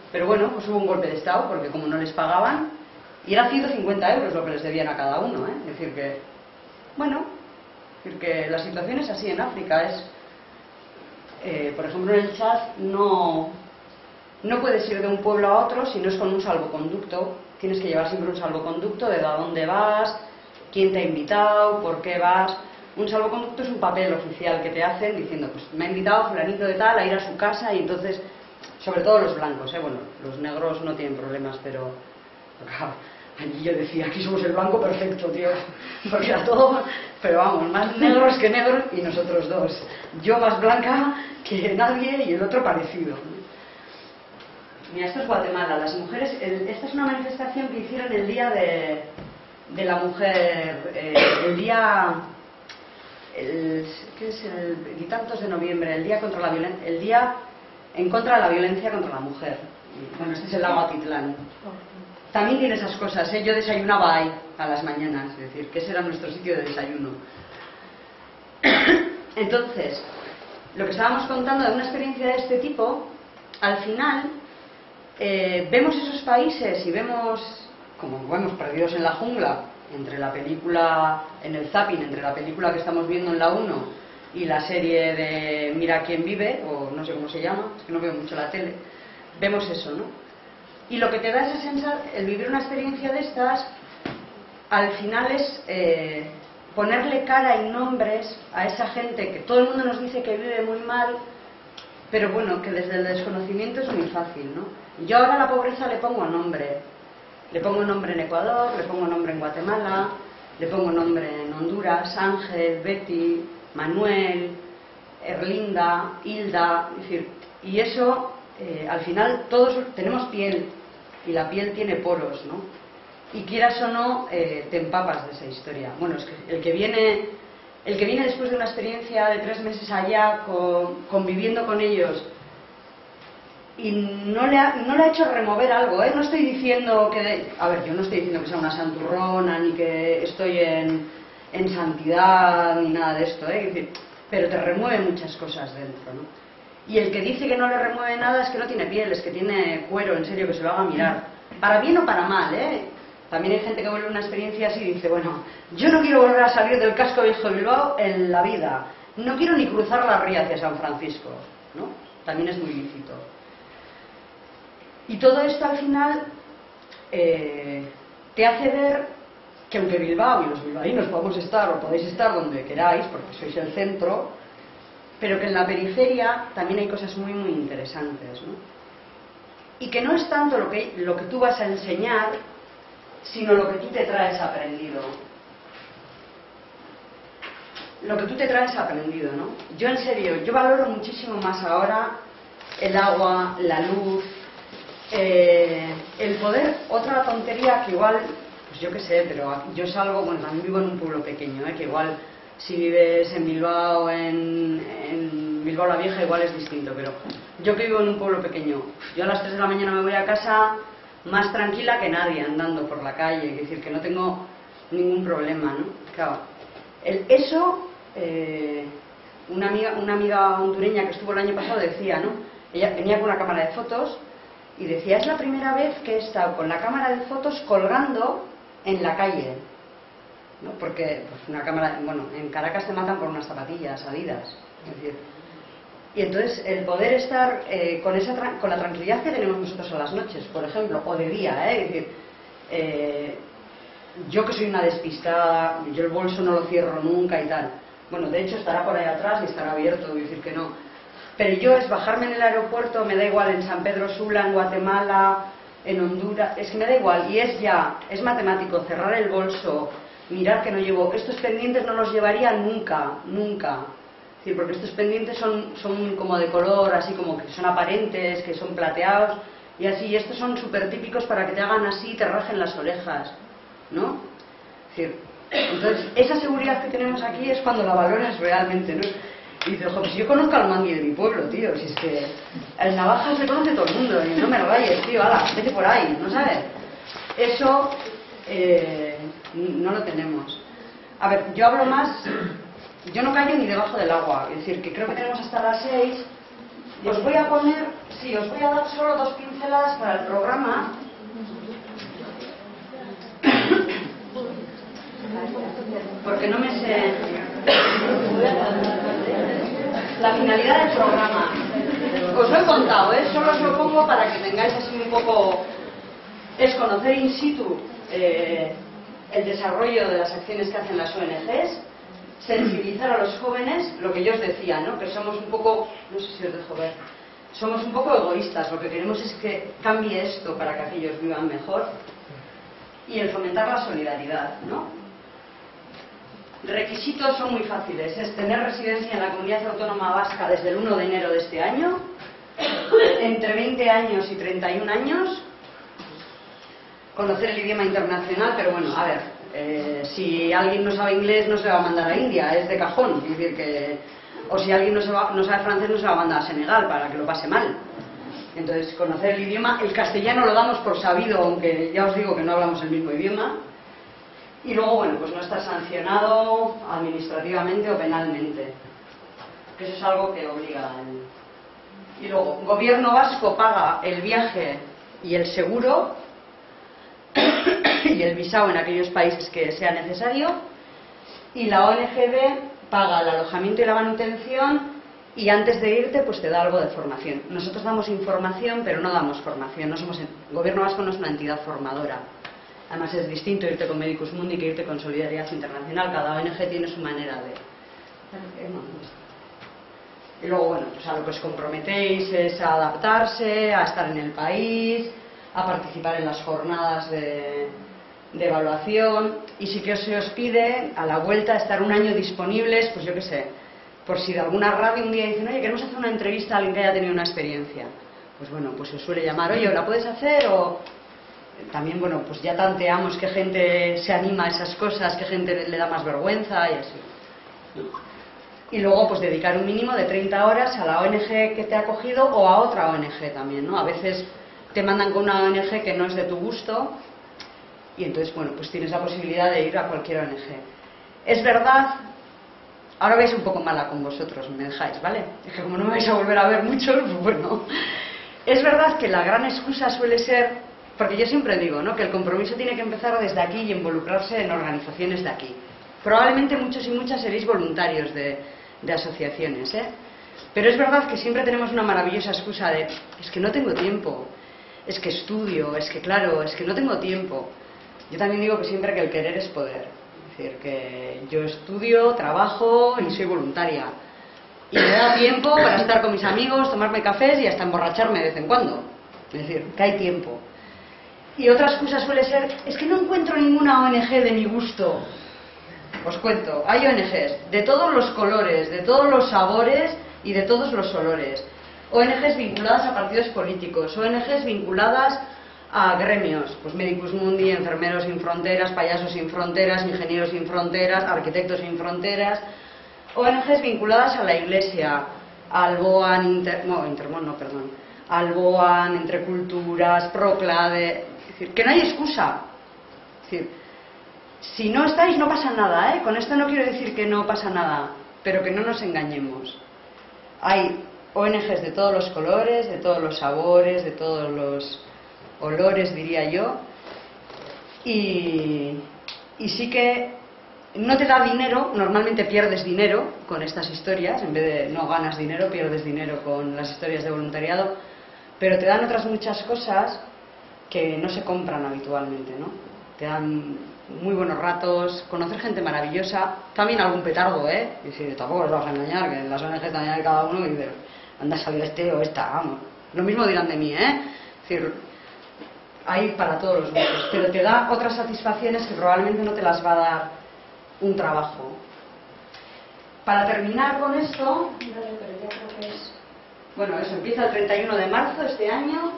pero bueno, pues hubo un golpe de estado porque como no les pagaban, y era 150 euros lo que les debían a cada uno, ¿eh? Es decir que, bueno, que la situación es así en África, por ejemplo, en el chat no puedes ir de un pueblo a otro si no es con un salvoconducto. Tienes que llevar siempre un salvoconducto de a dónde vas, quién te ha invitado, por qué vas. Un salvoconducto es un papel oficial que te hacen diciendo, pues me ha invitado fulanito de tal a ir a su casa y entonces, sobre todo los blancos, bueno, los negros no tienen problemas, pero claro, allí yo decía, aquí somos el blanco perfecto, tío, porque era todo, pero vamos, más negros que negros y nosotros dos. Yo más blanca que nadie y el otro parecido. Mira, esto es Guatemala. Las mujeres, esta es una manifestación que hicieron el día de la mujer, el día, ¿qué es? El tantos de noviembre, el día en contra de la violencia contra la mujer. Bueno, este es el lago Atitlán. también tiene esas cosas, ¿eh? Yo desayunaba ahí a las mañanas, es decir, que ese era nuestro sitio de desayuno. Entonces, lo que estábamos contando de una experiencia de este tipo, al final vemos esos países y vemos, como vemos Perdidos en la Jungla, entre la película, en el zapping, entre la película que estamos viendo en la 1 y la serie de Mira quién vive, o no sé cómo se llama, es que no veo mucho la tele, vemos eso, ¿no? Y lo que te da esa sensación, el vivir una experiencia de estas, al final es ponerle cara y nombres a esa gente que todo el mundo nos dice que vive muy mal, pero bueno, que desde el desconocimiento es muy fácil, ¿no? Yo ahora a la pobreza le pongo nombre. Le pongo nombre en Ecuador, le pongo nombre en Guatemala, le pongo nombre en Honduras, Ángel, Betty, Manuel, Erlinda, Hilda, es decir, y eso, al final todos tenemos piel, y la piel tiene poros, ¿no? Y quieras o no, te empapas de esa historia. Bueno, es que el que viene después de una experiencia de 3 meses allá, conviviendo con ellos, y no le ha hecho remover algo, ¿eh? No estoy diciendo que... A ver, yo no estoy diciendo que sea una santurrona, ni que estoy en santidad, ni nada de esto, ¿eh? Es decir, pero te remueve muchas cosas dentro, ¿no? Y el que dice que no le remueve nada es que no tiene piel, es que tiene cuero, en serio, que se lo haga mirar. Para bien o para mal, ¿eh? También hay gente que vuelve a una experiencia así y dice, bueno, yo no quiero volver a salir del casco viejo de Bilbao en la vida. No quiero ni cruzar la ría hacia San Francisco, ¿no? También es muy lícito. Y todo esto al final te hace ver que aunque Bilbao y los bilbaínos podemos estar o podéis estar donde queráis, porque sois el centro, pero que en la periferia también hay cosas muy muy interesantes, ¿no? Y que no es tanto lo que tú vas a enseñar, sino lo que tú te traes aprendido. Lo que tú te traes aprendido, ¿no? Yo en serio, yo valoro muchísimo más ahora el agua, la luz, el poder, otra tontería que igual, pues yo qué sé, pero yo salgo, bueno, también vivo en un pueblo pequeño, que igual si vives en Bilbao, en Bilbao la Vieja, igual es distinto, pero yo que vivo en un pueblo pequeño, yo a las 3 de la mañana me voy a casa más tranquila que nadie, andando por la calle, es decir, que no tengo ningún problema, ¿no? Claro, una amiga hondureña que estuvo el año pasado decía, ¿no? Ella venía con una cámara de fotos y decía, es la primera vez que he estado con la cámara de fotos colgando en la calle, ¿no? Porque pues una cámara, bueno, en Caracas te matan por unas zapatillas Adidas, es decir, y entonces el poder estar con la tranquilidad que tenemos nosotros a las noches, por ejemplo, o de día, es decir, yo que soy una despistada, yo el bolso no lo cierro nunca y tal, bueno, de hecho estará por ahí atrás y estará abierto, voy a decir que no, pero yo es bajarme en el aeropuerto, me da igual en San Pedro Sula, en Guatemala, en Honduras, es que me da igual, y es matemático, cerrar el bolso, mirar que no llevo, estos pendientes no los llevaría nunca, nunca. Sí, porque estos pendientes son como de color, así como que son aparentes, que son plateados, y así, y estos son súper típicos para que te hagan así y te rajen las orejas, ¿no? Es decir, entonces, esa seguridad que tenemos aquí es cuando la valoras realmente, ¿no? Y dices, ojo, pues yo conozco al mangui de mi pueblo, tío, si es que el Navajas le conoce todo el mundo, y no me rayes, tío, ala, vete por ahí, ¿no sabes? Eso no lo tenemos. A ver, yo hablo más... Yo no callo ni debajo del agua, es decir, que creo que tenemos hasta las 6. Os voy a poner, sí, os voy a dar solo 2 pinceladas para el programa. Porque no me sé la finalidad del programa. Os lo he contado, solo os lo pongo para que tengáis así un poco... Es conocer in situ el desarrollo de las acciones que hacen las ONGs, sensibilizar a los jóvenes, lo que yo os decía, ¿no? Que somos un poco, no sé si os dejo ver, somos un poco egoístas, lo que queremos es que cambie esto para que aquellos vivan mejor, y el fomentar la solidaridad, ¿no? Requisitos son muy fáciles, es tener residencia en la Comunidad Autónoma Vasca desde el 1 de enero de este año, entre 20 años y 31 años, conocer el idioma internacional, pero bueno, a ver, si alguien no sabe inglés no se va a mandar a India, es de cajón, es decir que, o si alguien no sabe francés no se va a mandar a Senegal para que lo pase mal, Entonces, conocer el idioma, el castellano lo damos por sabido, aunque ya os digo que no hablamos el mismo idioma. Y luego, bueno, pues no está sancionado administrativamente o penalmente, que eso es algo que obliga. Y luego, gobierno vasco paga el viaje y el seguro y el visado en aquellos países que sea necesario, y la ONGB paga el alojamiento y la manutención, y antes de irte pues te da algo de formación. Nosotros damos información, pero no damos formación. No somos, el gobierno vasco no es una entidad formadora. Además es distinto irte con Medicus Mundi que irte con Solidaridad Internacional. Cada ONG tiene su manera de... Y luego, bueno, pues a lo que os comprometéis es a adaptarse, a estar en el país, a participar en las jornadas de evaluación, y sí que se os pide a la vuelta estar un año disponibles, pues yo qué sé, por si de alguna radio un día dicen, oye, queremos hacer una entrevista a alguien que haya tenido una experiencia. Pues bueno, pues se os suele llamar, oye, ¿la puedes hacer? O también, bueno, pues ya tanteamos qué gente se anima a esas cosas, qué gente le da más vergüenza y así. Y luego, pues dedicar un mínimo de 30 horas a la ONG que te ha acogido o a otra ONG también, ¿no? A veces te mandan con una ONG que no es de tu gusto y entonces, bueno, pues tienes la posibilidad de ir a cualquier ONG. Es verdad, ahora vais un poco mala con vosotros, me dejáis, ¿vale? Es que como no me vais a volver a ver mucho, pues bueno. Es verdad que la gran excusa suele ser, porque yo siempre digo, ¿no?, que el compromiso tiene que empezar desde aquí y involucrarse en organizaciones de aquí. Probablemente muchos y muchas seréis voluntarios de asociaciones, ¿eh? Pero es verdad que siempre tenemos una maravillosa excusa de, es que no tengo tiempo, es que estudio, es que claro, es que no tengo tiempo. Yo también digo que siempre que el querer es poder. Es decir, que yo estudio, trabajo y soy voluntaria. Y me da tiempo para estar con mis amigos, tomarme cafés y hasta emborracharme de vez en cuando. Es decir, que hay tiempo. Y otra excusa suele ser, es que no encuentro ninguna ONG de mi gusto. Os cuento, hay ONGs de todos los colores, de todos los sabores y de todos los olores. ONGs vinculadas a partidos políticos, ONGs vinculadas a gremios, pues Medicus Mundi, Enfermeros Sin Fronteras, Payasos Sin Fronteras, Ingenieros Sin Fronteras, Arquitectos Sin Fronteras, ONGs vinculadas a la Iglesia, Alboan, Alboan, Entre Culturas, Proclade, es decir, que no hay excusa. Es decir, si no estáis no pasa nada, ¿eh? Con esto no quiero decir que no pasa nada, pero que no nos engañemos. Hay ONGs de todos los colores, de todos los sabores, de todos los olores, diría yo, y sí que no te da dinero, normalmente pierdes dinero con estas historias, en vez de no ganas dinero, pierdes dinero con las historias de voluntariado, pero te dan otras muchas cosas que no se compran habitualmente, ¿no? Te dan muy buenos ratos, conocer gente maravillosa, también algún petardo, ¿eh? Y si tampoco os vas a engañar, que en las ONGs también hay cada uno y dice, anda a salir este o esta, vamos. Lo mismo dirán de mí, ¿eh? Es decir, hay para todos los gustos, pero te da otras satisfacciones que probablemente no te las va a dar un trabajo. Para terminar con esto, bueno, eso empieza el 31 de marzo este año.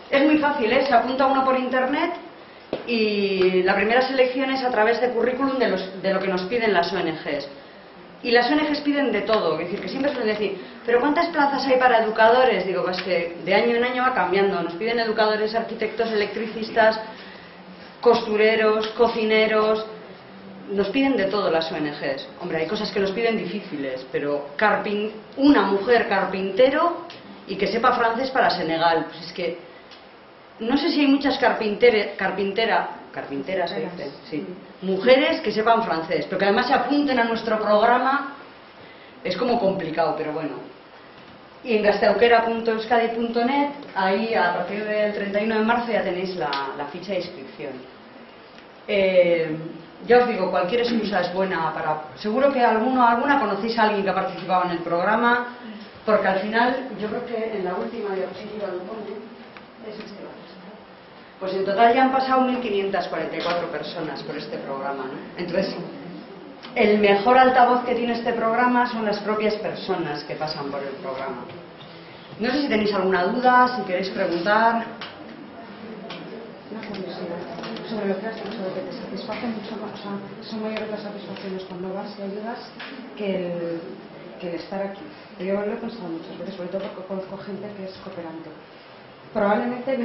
Es muy fácil, ¿eh? Se apunta uno por internet y la primera selección es a través de currículum de lo que nos piden las ONGs. Y las ONGs piden de todo, es decir, que siempre suelen decir, ¿pero cuántas plazas hay para educadores? Digo, pues que de año en año va cambiando. Nos piden educadores, arquitectos, electricistas, costureros, cocineros. Nos piden de todo las ONGs. Hombre, hay cosas que nos piden difíciles, pero una mujer carpintero y que sepa francés para Senegal. Pues es que no sé si hay muchas carpinteras, se dice, sí, mujeres que sepan francés, pero que además se apunten a nuestro programa. Es como complicado, pero bueno. Y en gasteuquera.euskadi.net, ahí a partir del 31 de marzo ya tenéis la ficha de inscripción. Ya os digo, cualquier excusa es buena para... Seguro que alguna conocéis a alguien que ha participado en el programa, porque al final, yo creo que en la última diapositiva lo pone, pues en total ya han pasado 1.544 personas por este programa, ¿no? Entonces, el mejor altavoz que tiene este programa son las propias personas que pasan por el programa. No sé si tenéis alguna duda, si queréis preguntar. Una curiosidad sobre lo que has dicho, de que te satisface mucho más, o sea, son mayores las satisfacciones cuando vas y ayudas que el estar aquí. Yo lo he pensado muchas veces, sobre todo porque conozco gente que es cooperante probablemente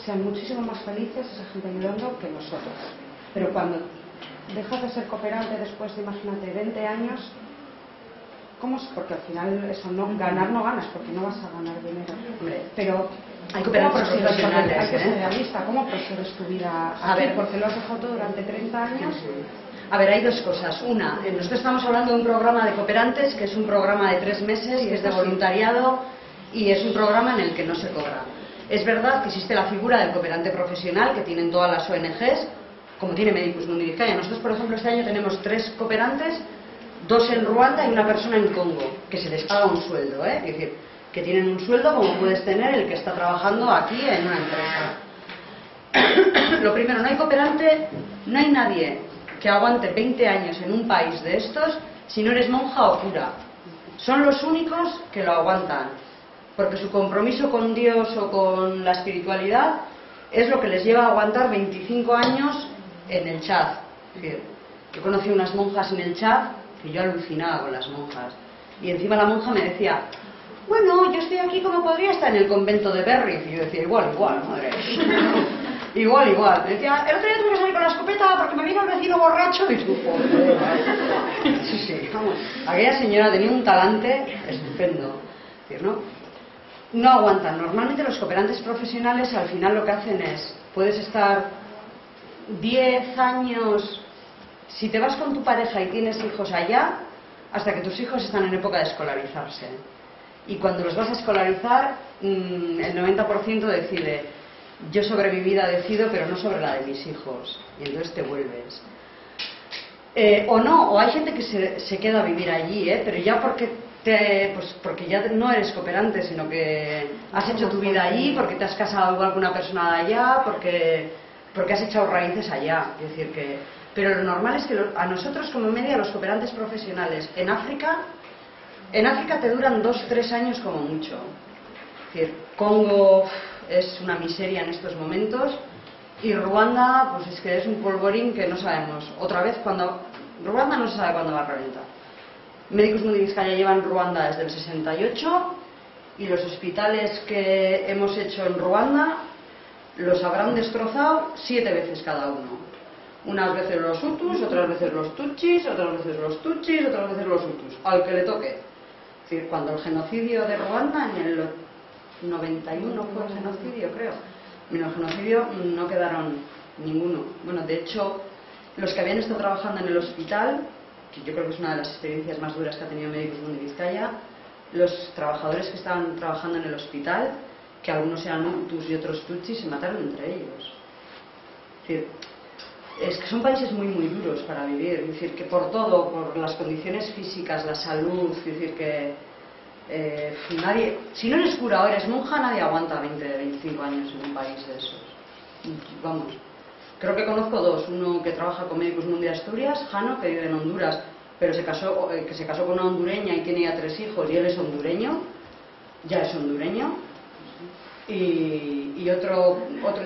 sean muchísimo más felices esa gente ayudando que nosotros. Pero cuando dejas de ser cooperante después de, imagínate, 20 años, ¿cómo es? Porque al final eso ganar no ganas, porque no vas a ganar dinero. Pero hay cooperantes profesionales, hay que ser realista. ¿Cómo prosigues tu vida aquí? A ver, porque lo has dejado todo durante 30 años. A ver, hay dos cosas. Una, nosotros estamos hablando de un programa de cooperantes, que es un programa de 3 meses, que es de voluntariado y es un programa en el que no se cobra. Es verdad que existe la figura del cooperante profesional que tienen todas las ONGs, como tiene Medicus Mundi Vizcaya. Nosotros, por ejemplo, este año tenemos 3 cooperantes, 2 en Ruanda y una persona en Congo, que se les paga un sueldo, es decir, que tienen un sueldo como puedes tener el que está trabajando aquí en una empresa. Lo primero, no hay cooperante, no hay nadie que aguante 20 años en un país de estos si no eres monja o cura. Son los únicos que lo aguantan, porque su compromiso con Dios o con la espiritualidad es lo que les lleva a aguantar 25 años en el Chad. Es decir, yo conocí unas monjas en el Chad que yo alucinaba con las monjas, y encima la monja me decía: bueno, yo estoy aquí como podría estar en el convento de Berriz. Y yo decía: igual, madre. igual. Me decía: el otro día tuve que salir con la escopeta porque me vino el vecino borracho. Y tú, joder, sí, vamos. Aquella señora tenía un talante estupendo. Es decir, no aguantan. Normalmente los cooperantes profesionales al final lo que hacen es, puedes estar 10 años, si te vas con tu pareja y tienes hijos allá, hasta que tus hijos están en época de escolarizarse. Y cuando los vas a escolarizar, el 90% decide: yo sobre mi vida decido, pero no sobre la de mis hijos. Y entonces te vuelves. O hay gente que se queda a vivir allí, pero ya porque ya no eres cooperante, sino que has hecho tu vida allí, porque te has casado con alguna persona de allá, porque has echado raíces allá. Es decir, pero lo normal es que a nosotros, como media, los cooperantes profesionales en África te duran 2-3 años como mucho. Es decir, Congo es una miseria en estos momentos, y Ruanda, pues es que es un polvorín que no sabemos. Otra vez, Ruanda no se sabe cuándo va a reventar. Medicus Mundi Vizcaya lleva en Ruanda desde el 68, y los hospitales que hemos hecho en Ruanda los habrán destrozado 7 veces cada uno. Unas veces los Hutus, otras veces los Tutsis, otras veces los Tutsis, otras veces los Hutus, al que le toque. Es decir, cuando el genocidio de Ruanda, en el 91 fue el genocidio, creo. En el genocidio no quedaron ninguno. Bueno, de hecho, los que habían estado trabajando en el hospital, que yo creo que es una de las experiencias más duras que ha tenido Medicus Mundi Vizcaya, los trabajadores que estaban trabajando en el hospital, que algunos eran Hutus y otros Tutsis, se mataron entre ellos. Es decir, es que son países muy duros para vivir. Es decir, que por todo, por las condiciones físicas, la salud, es decir, que nadie, si no eres cura o eres monja, nadie aguanta 20-25 años en un país de esos. Vamos, creo que conozco 2. Uno que trabaja con Medicus Mundi Asturias, Jano, que vive en Honduras, pero se casó con una hondureña y tiene ya 3 hijos, y él es hondureño, y otro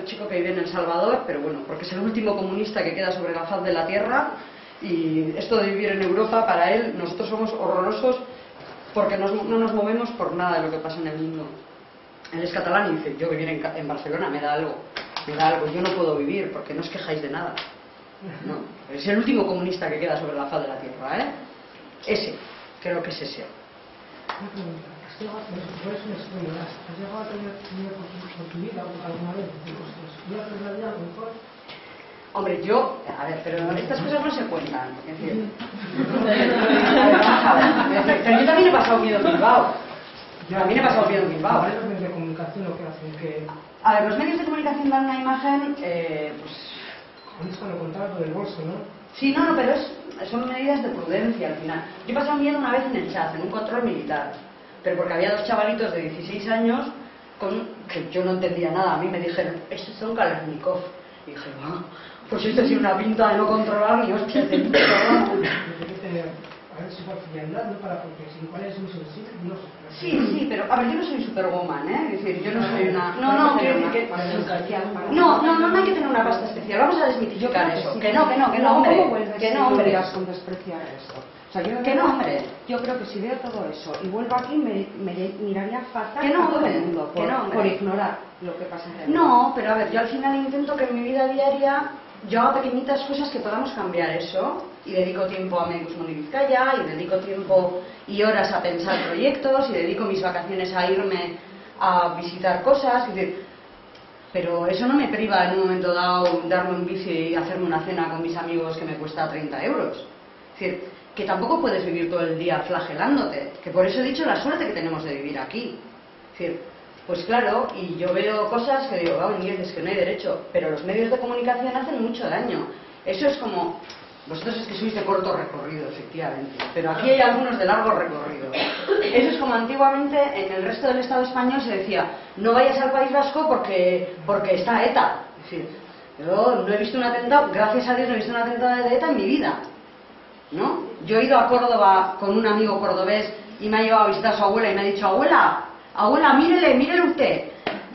chico que vive en El Salvador, pero bueno, porque es el último comunista que queda sobre la faz de la tierra, y esto de vivir en Europa, para él, nosotros somos horrorosos porque no nos movemos por nada de lo que pasa en el mundo. Él es catalán y dice: yo vivir en Barcelona me da algo, yo no puedo vivir porque no os quejáis de nada. No, es el último comunista que queda sobre la faz de la tierra, Ese, creo que es ese. Una pregunta: ¿has llegado a tener miedo por tu vida alguna vez? ¿Voy a hacer la vida a lo mejor? Hombre, a ver, pero estas cosas no se cuentan. Es decir, pero yo también he pasado miedo en Bilbao. A mí me ha pasado miedo en Bilbao. ¿Los medios de comunicación lo que hacen? Que... A ver, los medios de comunicación dan una imagen, pues... Es cuando contabas lo del bolso, ¿no? Sí, no, pero son medidas de prudencia al final. Yo he pasado miedo una vez en el Chad, en un control militar, pero porque había 2 chavalitos de 16 años que yo no entendía nada. A mí me dijeron: estos son Kalashnikov. Y dije: pues esto es una pinta de no controlar ni hostias de bicho. A ver si por frialdad, ¿no? Porque si igual es muy sensible, no sé. Sí, pero a ver, yo no soy superwoman, Es decir, yo no soy una... No, quiero decir que... No hay que tener una pasta especial. Vamos a desmitificar eso. Que no, hombre. ¿Cómo vuelves Que no, hombre. con despreciar esto? O sea, yo, que no, hombre. Yo creo que si veo todo eso y vuelvo aquí me miraría fatal Que no, a todo hombre. el mundo Que no, hombre. por ignorar lo que pasa en realidad. No, pero a ver, yo al final intento que en mi vida diaria yo haga pequeñitas cosas que podamos cambiar eso, y dedico tiempo a Medicus Mundi Vizcaya, y dedico tiempo y horas a pensar proyectos, y dedico mis vacaciones a irme a visitar cosas, es decir, pero eso no me priva en un momento dado darme un bici y hacerme una cena con mis amigos que me cuesta 30 euros. Es decir, que tampoco puedes vivir todo el día flagelándote, que por eso he dicho la suerte que tenemos de vivir aquí. Es decir, pues claro, y yo veo cosas que digo, wow, es que no hay derecho, pero los medios de comunicación hacen mucho daño. Eso es como, vosotros es que sois de corto recorrido, efectivamente, pero aquí hay algunos de largo recorrido. Eso es como antiguamente en el resto del Estado español se decía, no vayas al País Vasco porque está ETA. Es decir, yo no he visto un atentado, gracias a Dios no he visto un atentado de ETA en mi vida, ¿no? Yo he ido a Córdoba con un amigo cordobés y me ha llevado a visitar a su abuela y me ha dicho, abuela, mírele usted.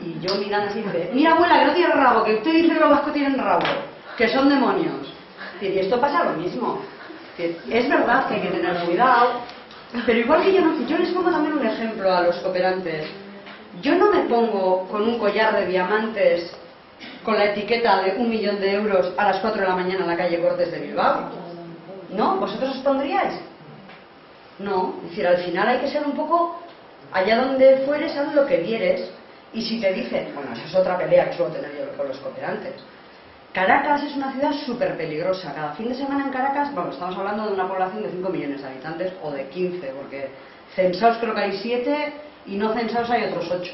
Y yo mirando así, dice, mira abuela, que no tiene rabo, que usted dice que los vascos tienen rabo, que son demonios. Y esto pasa lo mismo. Es verdad que hay que tener cuidado, pero igual que yo les pongo también un ejemplo a los cooperantes. Yo no me pongo con un collar de diamantes con la etiqueta de 1 millón de euros a las 4 de la mañana en la calle Cortes de Bilbao. ¿No? ¿Vosotros os pondríais? No. Es decir, al final hay que ser un poco... Allá donde fueres, haz lo que quieres. Y si te dicen, bueno, esa es otra pelea que suelo tener yo con los cooperantes. Caracas es una ciudad súper peligrosa. Cada fin de semana en Caracas, bueno, estamos hablando de una población de 5 millones de habitantes, o de 15, porque censados creo que hay 7 y no censados hay otros 8.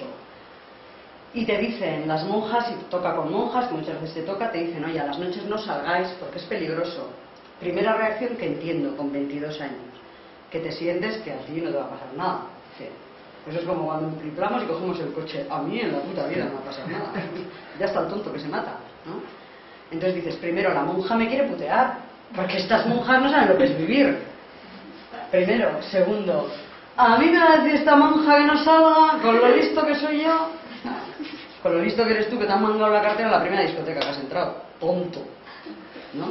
Y te dicen, las monjas, si te toca con monjas, que muchas veces te toca, te dicen, oye, a las noches no salgáis porque es peligroso. Primera reacción que entiendo, con 22 años, que te sientes que a ti no te va a pasar nada. Sí. Eso es como cuando triplamos y cogemos el coche. A mí en la puta vida no va a pasar nada. Ya está el tonto que se mata, ¿no? Entonces dices, primero, la monja me quiere putear, porque estas monjas no saben lo que es vivir. Primero. Segundo, a mí me va a decir esta monja que no salga, con lo listo que soy yo, con lo listo que eres tú, que te han mandado la cartera en la primera discoteca que has entrado. Tonto, ¿no?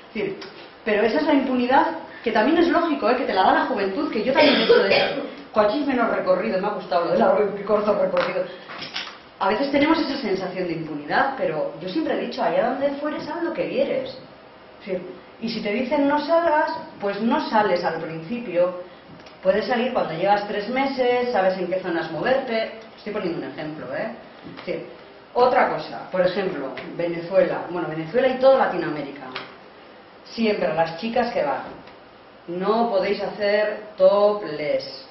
Es decir, pero esa es la impunidad, que también es lógico, que te la da la juventud, que yo también he hecho de eso. Cuachis menos recorrido, me ha gustado lo de largo y corto recorrido. A veces tenemos esa sensación de impunidad, pero yo siempre he dicho, allá donde fueres, haz lo que quieres. Sí. Y si te dicen no salgas, pues no sales al principio. Puedes salir cuando llevas 3 meses, sabes en qué zonas moverte. Estoy poniendo un ejemplo, Sí. Otra cosa, por ejemplo, Venezuela. Bueno, Venezuela y toda Latinoamérica. Siempre las chicas que van, no podéis hacer topless.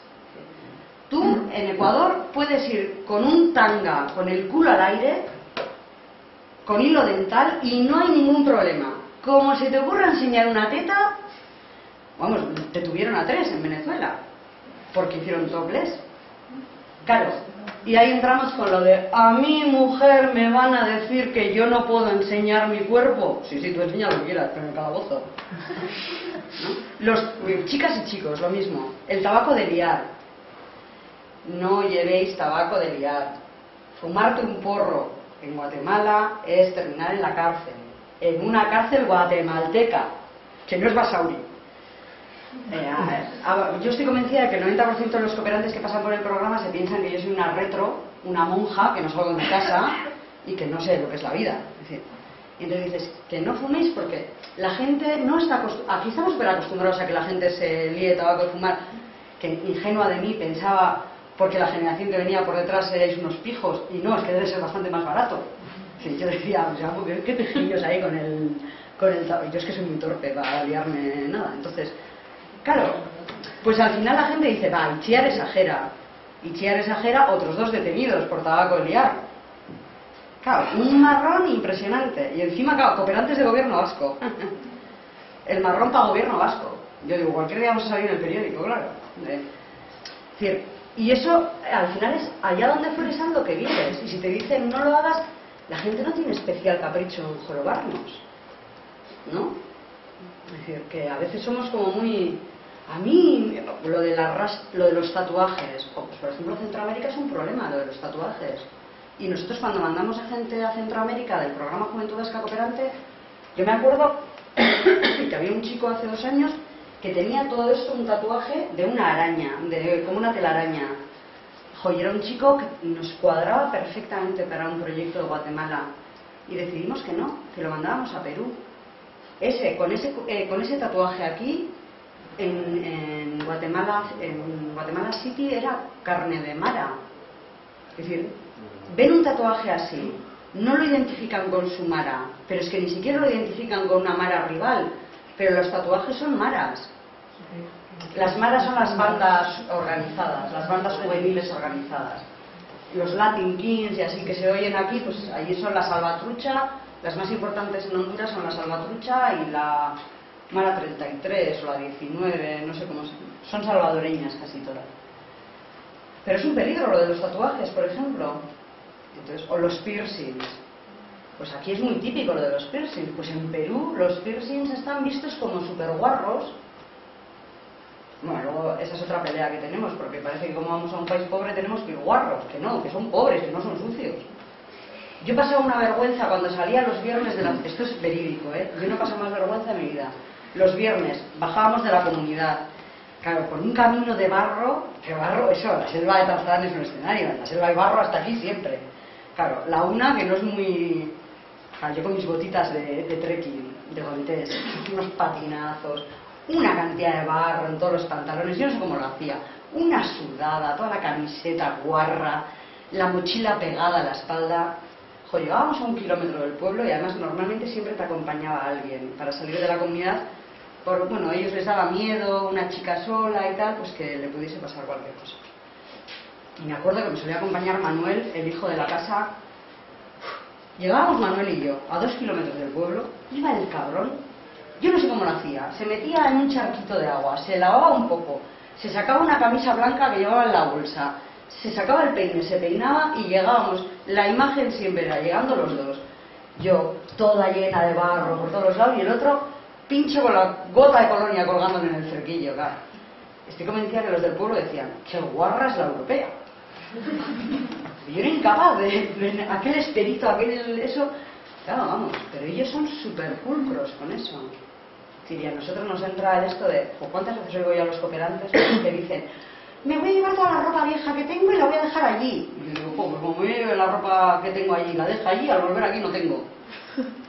Tú en Ecuador puedes ir con un tanga, con el culo al aire, con hilo dental y no hay ningún problema. Como se te ocurra enseñar una teta, vamos, te tuvieron a 3 en Venezuela, porque hicieron topless. Claro, y ahí entramos con lo de, a mi mujer me van a decir que yo no puedo enseñar mi cuerpo. Sí, tú enseña lo que quieras, pero en el calabozo. ¿No? Chicas y chicos, lo mismo. El tabaco de liar. No llevéis tabaco de liar. Fumarte un porro en Guatemala es terminar en la cárcel. En una cárcel guatemalteca, que no es Basauri. Yo estoy convencida de que el 90% de los cooperantes que pasan por el programa se piensan que yo soy una retro, una monja, que no salgo de mi casa y que no sé lo que es la vida. Es decir, y entonces dices, que no fuméis porque la gente no está acostumbrada. Aquí estamos súper acostumbrados a que la gente se líe tabaco y fumar, que ingenua de mí pensaba, porque la generación que venía por detrás erais unos pijos, y no, es que debe ser bastante más barato. Sí, yo decía, o sea, porque qué pejillos ahí con el tabaco. Yo es que soy muy torpe para liarme nada. Entonces, claro, pues al final la gente dice, va, Itziar exagera, otros 2 detenidos por tabaco de liar. Claro, un marrón impresionante. Y encima, claro, cooperantes de gobierno vasco. El marrón para gobierno vasco. Yo digo, cualquier día vamos a salir en el periódico, claro. Es decir, y eso, al final, es allá donde fueres haz lo que vienes. Y si te dicen no lo hagas, la gente no tiene especial capricho en jorobarnos, ¿no? Es decir, que a veces somos como muy... A mí, lo de los tatuajes, pues por ejemplo, Centroamérica es un problema, lo de los tatuajes. Y nosotros cuando mandamos a gente a Centroamérica del programa Juventud Vasca Cooperante, yo me acuerdo que había un chico hace 2 años que tenía todo esto un tatuaje de una araña, como una telaraña. Joder, era un chico que nos cuadraba perfectamente para un proyecto de Guatemala y decidimos que no, que lo mandábamos a Perú. Con ese tatuaje aquí, en Guatemala City, era carne de mara. Es decir, ven un tatuaje así, no lo identifican con su mara, pero es que ni siquiera lo identifican con una mara rival, pero los tatuajes son maras. Las maras son las bandas organizadas, las bandas juveniles organizadas. Los Latin Kings y así que se oyen aquí, pues allí son la Salvatrucha, las más importantes en Honduras son la Salvatrucha y la Mara 33 o la 19, no sé cómo son salvadoreñas casi todas. Pero es un peligro lo de los tatuajes, por ejemplo. Entonces, o los piercings. Pues aquí es muy típico lo de los piercings. Pues en Perú los piercings están vistos como súper guarros. Bueno, luego esa es otra pelea que tenemos, porque parece que como vamos a un país pobre tenemos que ir guarros, que no, que son pobres, que no son sucios. Yo pasaba una vergüenza cuando salía los viernes de la... Esto es verídico, ¿eh? Yo no paso más vergüenza en mi vida. Los viernes bajábamos de la comunidad, claro, por un camino de barro, que barro, eso, la selva de Tarzán es un escenario, en la selva hay barro hasta aquí siempre. Claro, la una que no es muy... Claro, yo con mis botitas de trekking, de golpes, unos patinazos, una cantidad de barro en todos los pantalones, yo no sé cómo lo hacía, una sudada, toda la camiseta guarra, la mochila pegada a la espalda. Joder, llegábamos a 1 kilómetro del pueblo y además normalmente siempre te acompañaba alguien para salir de la comunidad. Bueno, a ellos les daba miedo, una chica sola y tal, pues que le pudiese pasar cualquier cosa. Y me acuerdo que me solía acompañar Manuel, el hijo de la casa. Llegábamos Manuel y yo a 2 kilómetros del pueblo, iba el cabrón, yo no sé cómo lo hacía, se metía en un charquito de agua, se lavaba un poco, se sacaba una camisa blanca que llevaba en la bolsa, se sacaba el peine, se peinaba y llegábamos, la imagen siempre era llegando los dos, yo toda llena de barro por todos los lados y el otro pincho con la gota de colonia colgándome en el cerquillo, claro. Estoy convencida que los del pueblo decían, qué guarra es la europea. Yo era incapaz de aquel esperito, eso, claro, vamos, pero ellos son súper pulcros con eso. Y a nosotros nos entra el esto de, ¿cuántas veces oigo yo a los cooperantes que dicen, me voy a llevar toda la ropa vieja que tengo y la voy a dejar allí? Y yo digo, pues como voy a llevar la ropa que tengo allí, la dejo allí, al volver aquí no tengo.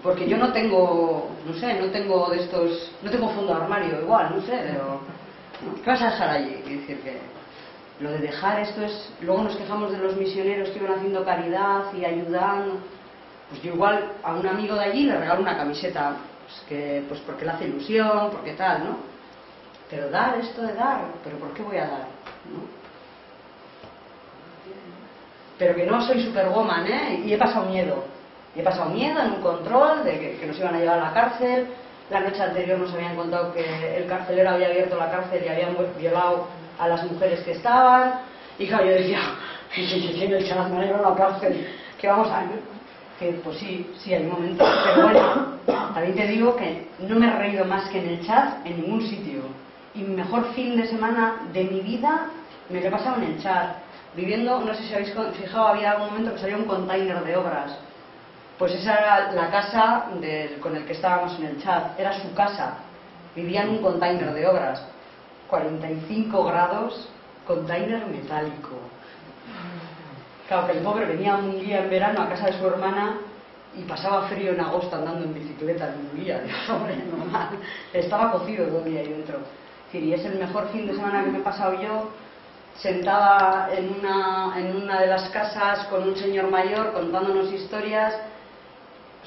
Porque yo no tengo, no sé, no tengo de estos, no tengo fondo de armario igual, no sé, pero ¿qué vas a dejar allí? Y decir que lo de dejar esto es, luego nos quejamos de los misioneros que iban haciendo caridad y ayudando. Pues yo igual a un amigo de allí le regalo una camiseta, pues porque le hace ilusión, porque tal, ¿no? Pero dar, esto de dar, ¿pero por qué voy a dar? ¿No? Pero que no soy superwoman, ¿eh? Y he pasado miedo. Y he pasado miedo en un control de que nos iban a llevar a la cárcel. La noche anterior nos habían contado que el carcelero había abierto la cárcel y habían violado a las mujeres que estaban. Y claro, yo decía, si el chat me ha llevado a la cárcel, ¿qué vamos a hacer? Que pues sí, hay momentos, pero bueno, también te digo que no me he reído más que en el chat en ningún sitio. Y mi mejor fin de semana de mi vida me lo he pasado en el chat. Viviendo, no sé si habéis fijado, había algún momento que salía un container de obras. Pues esa era la casa con el que estábamos en el chat, era su casa. Vivía en un container de obras. 45 grados, container metálico. Claro, que el pobre venía un día en verano a casa de su hermana y pasaba frío en agosto andando en bicicleta en un día. Hombre, normal. Estaba cocido todo el día ahí dentro. Y es el mejor fin de semana que me he pasado yo, sentada en una de las casas con un señor mayor contándonos historias,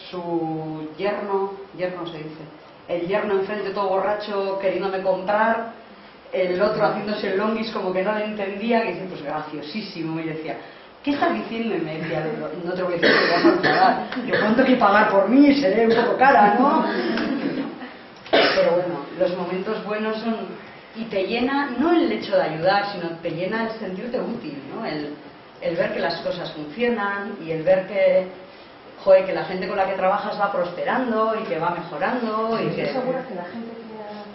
su yerno se dice, el yerno enfrente todo borracho queriéndome comprar, el otro haciéndose el longis como que no le entendía, que dice, pues graciosísimo, y decía, ¿qué estás diciendo? Y me decía, no te voy a decir que vas a pagar, yo cuánto hay que pagar por mí, seré un poco cara, ¿no? Pero bueno, los momentos buenos son, y te llena, no el hecho de ayudar, sino te llena el sentirte útil, ¿no? El ver que las cosas funcionan y el ver que, joder, que la gente con la que trabajas va prosperando y que va mejorando. Y estoy segura que la gente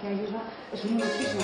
que ayuda es muchísimo.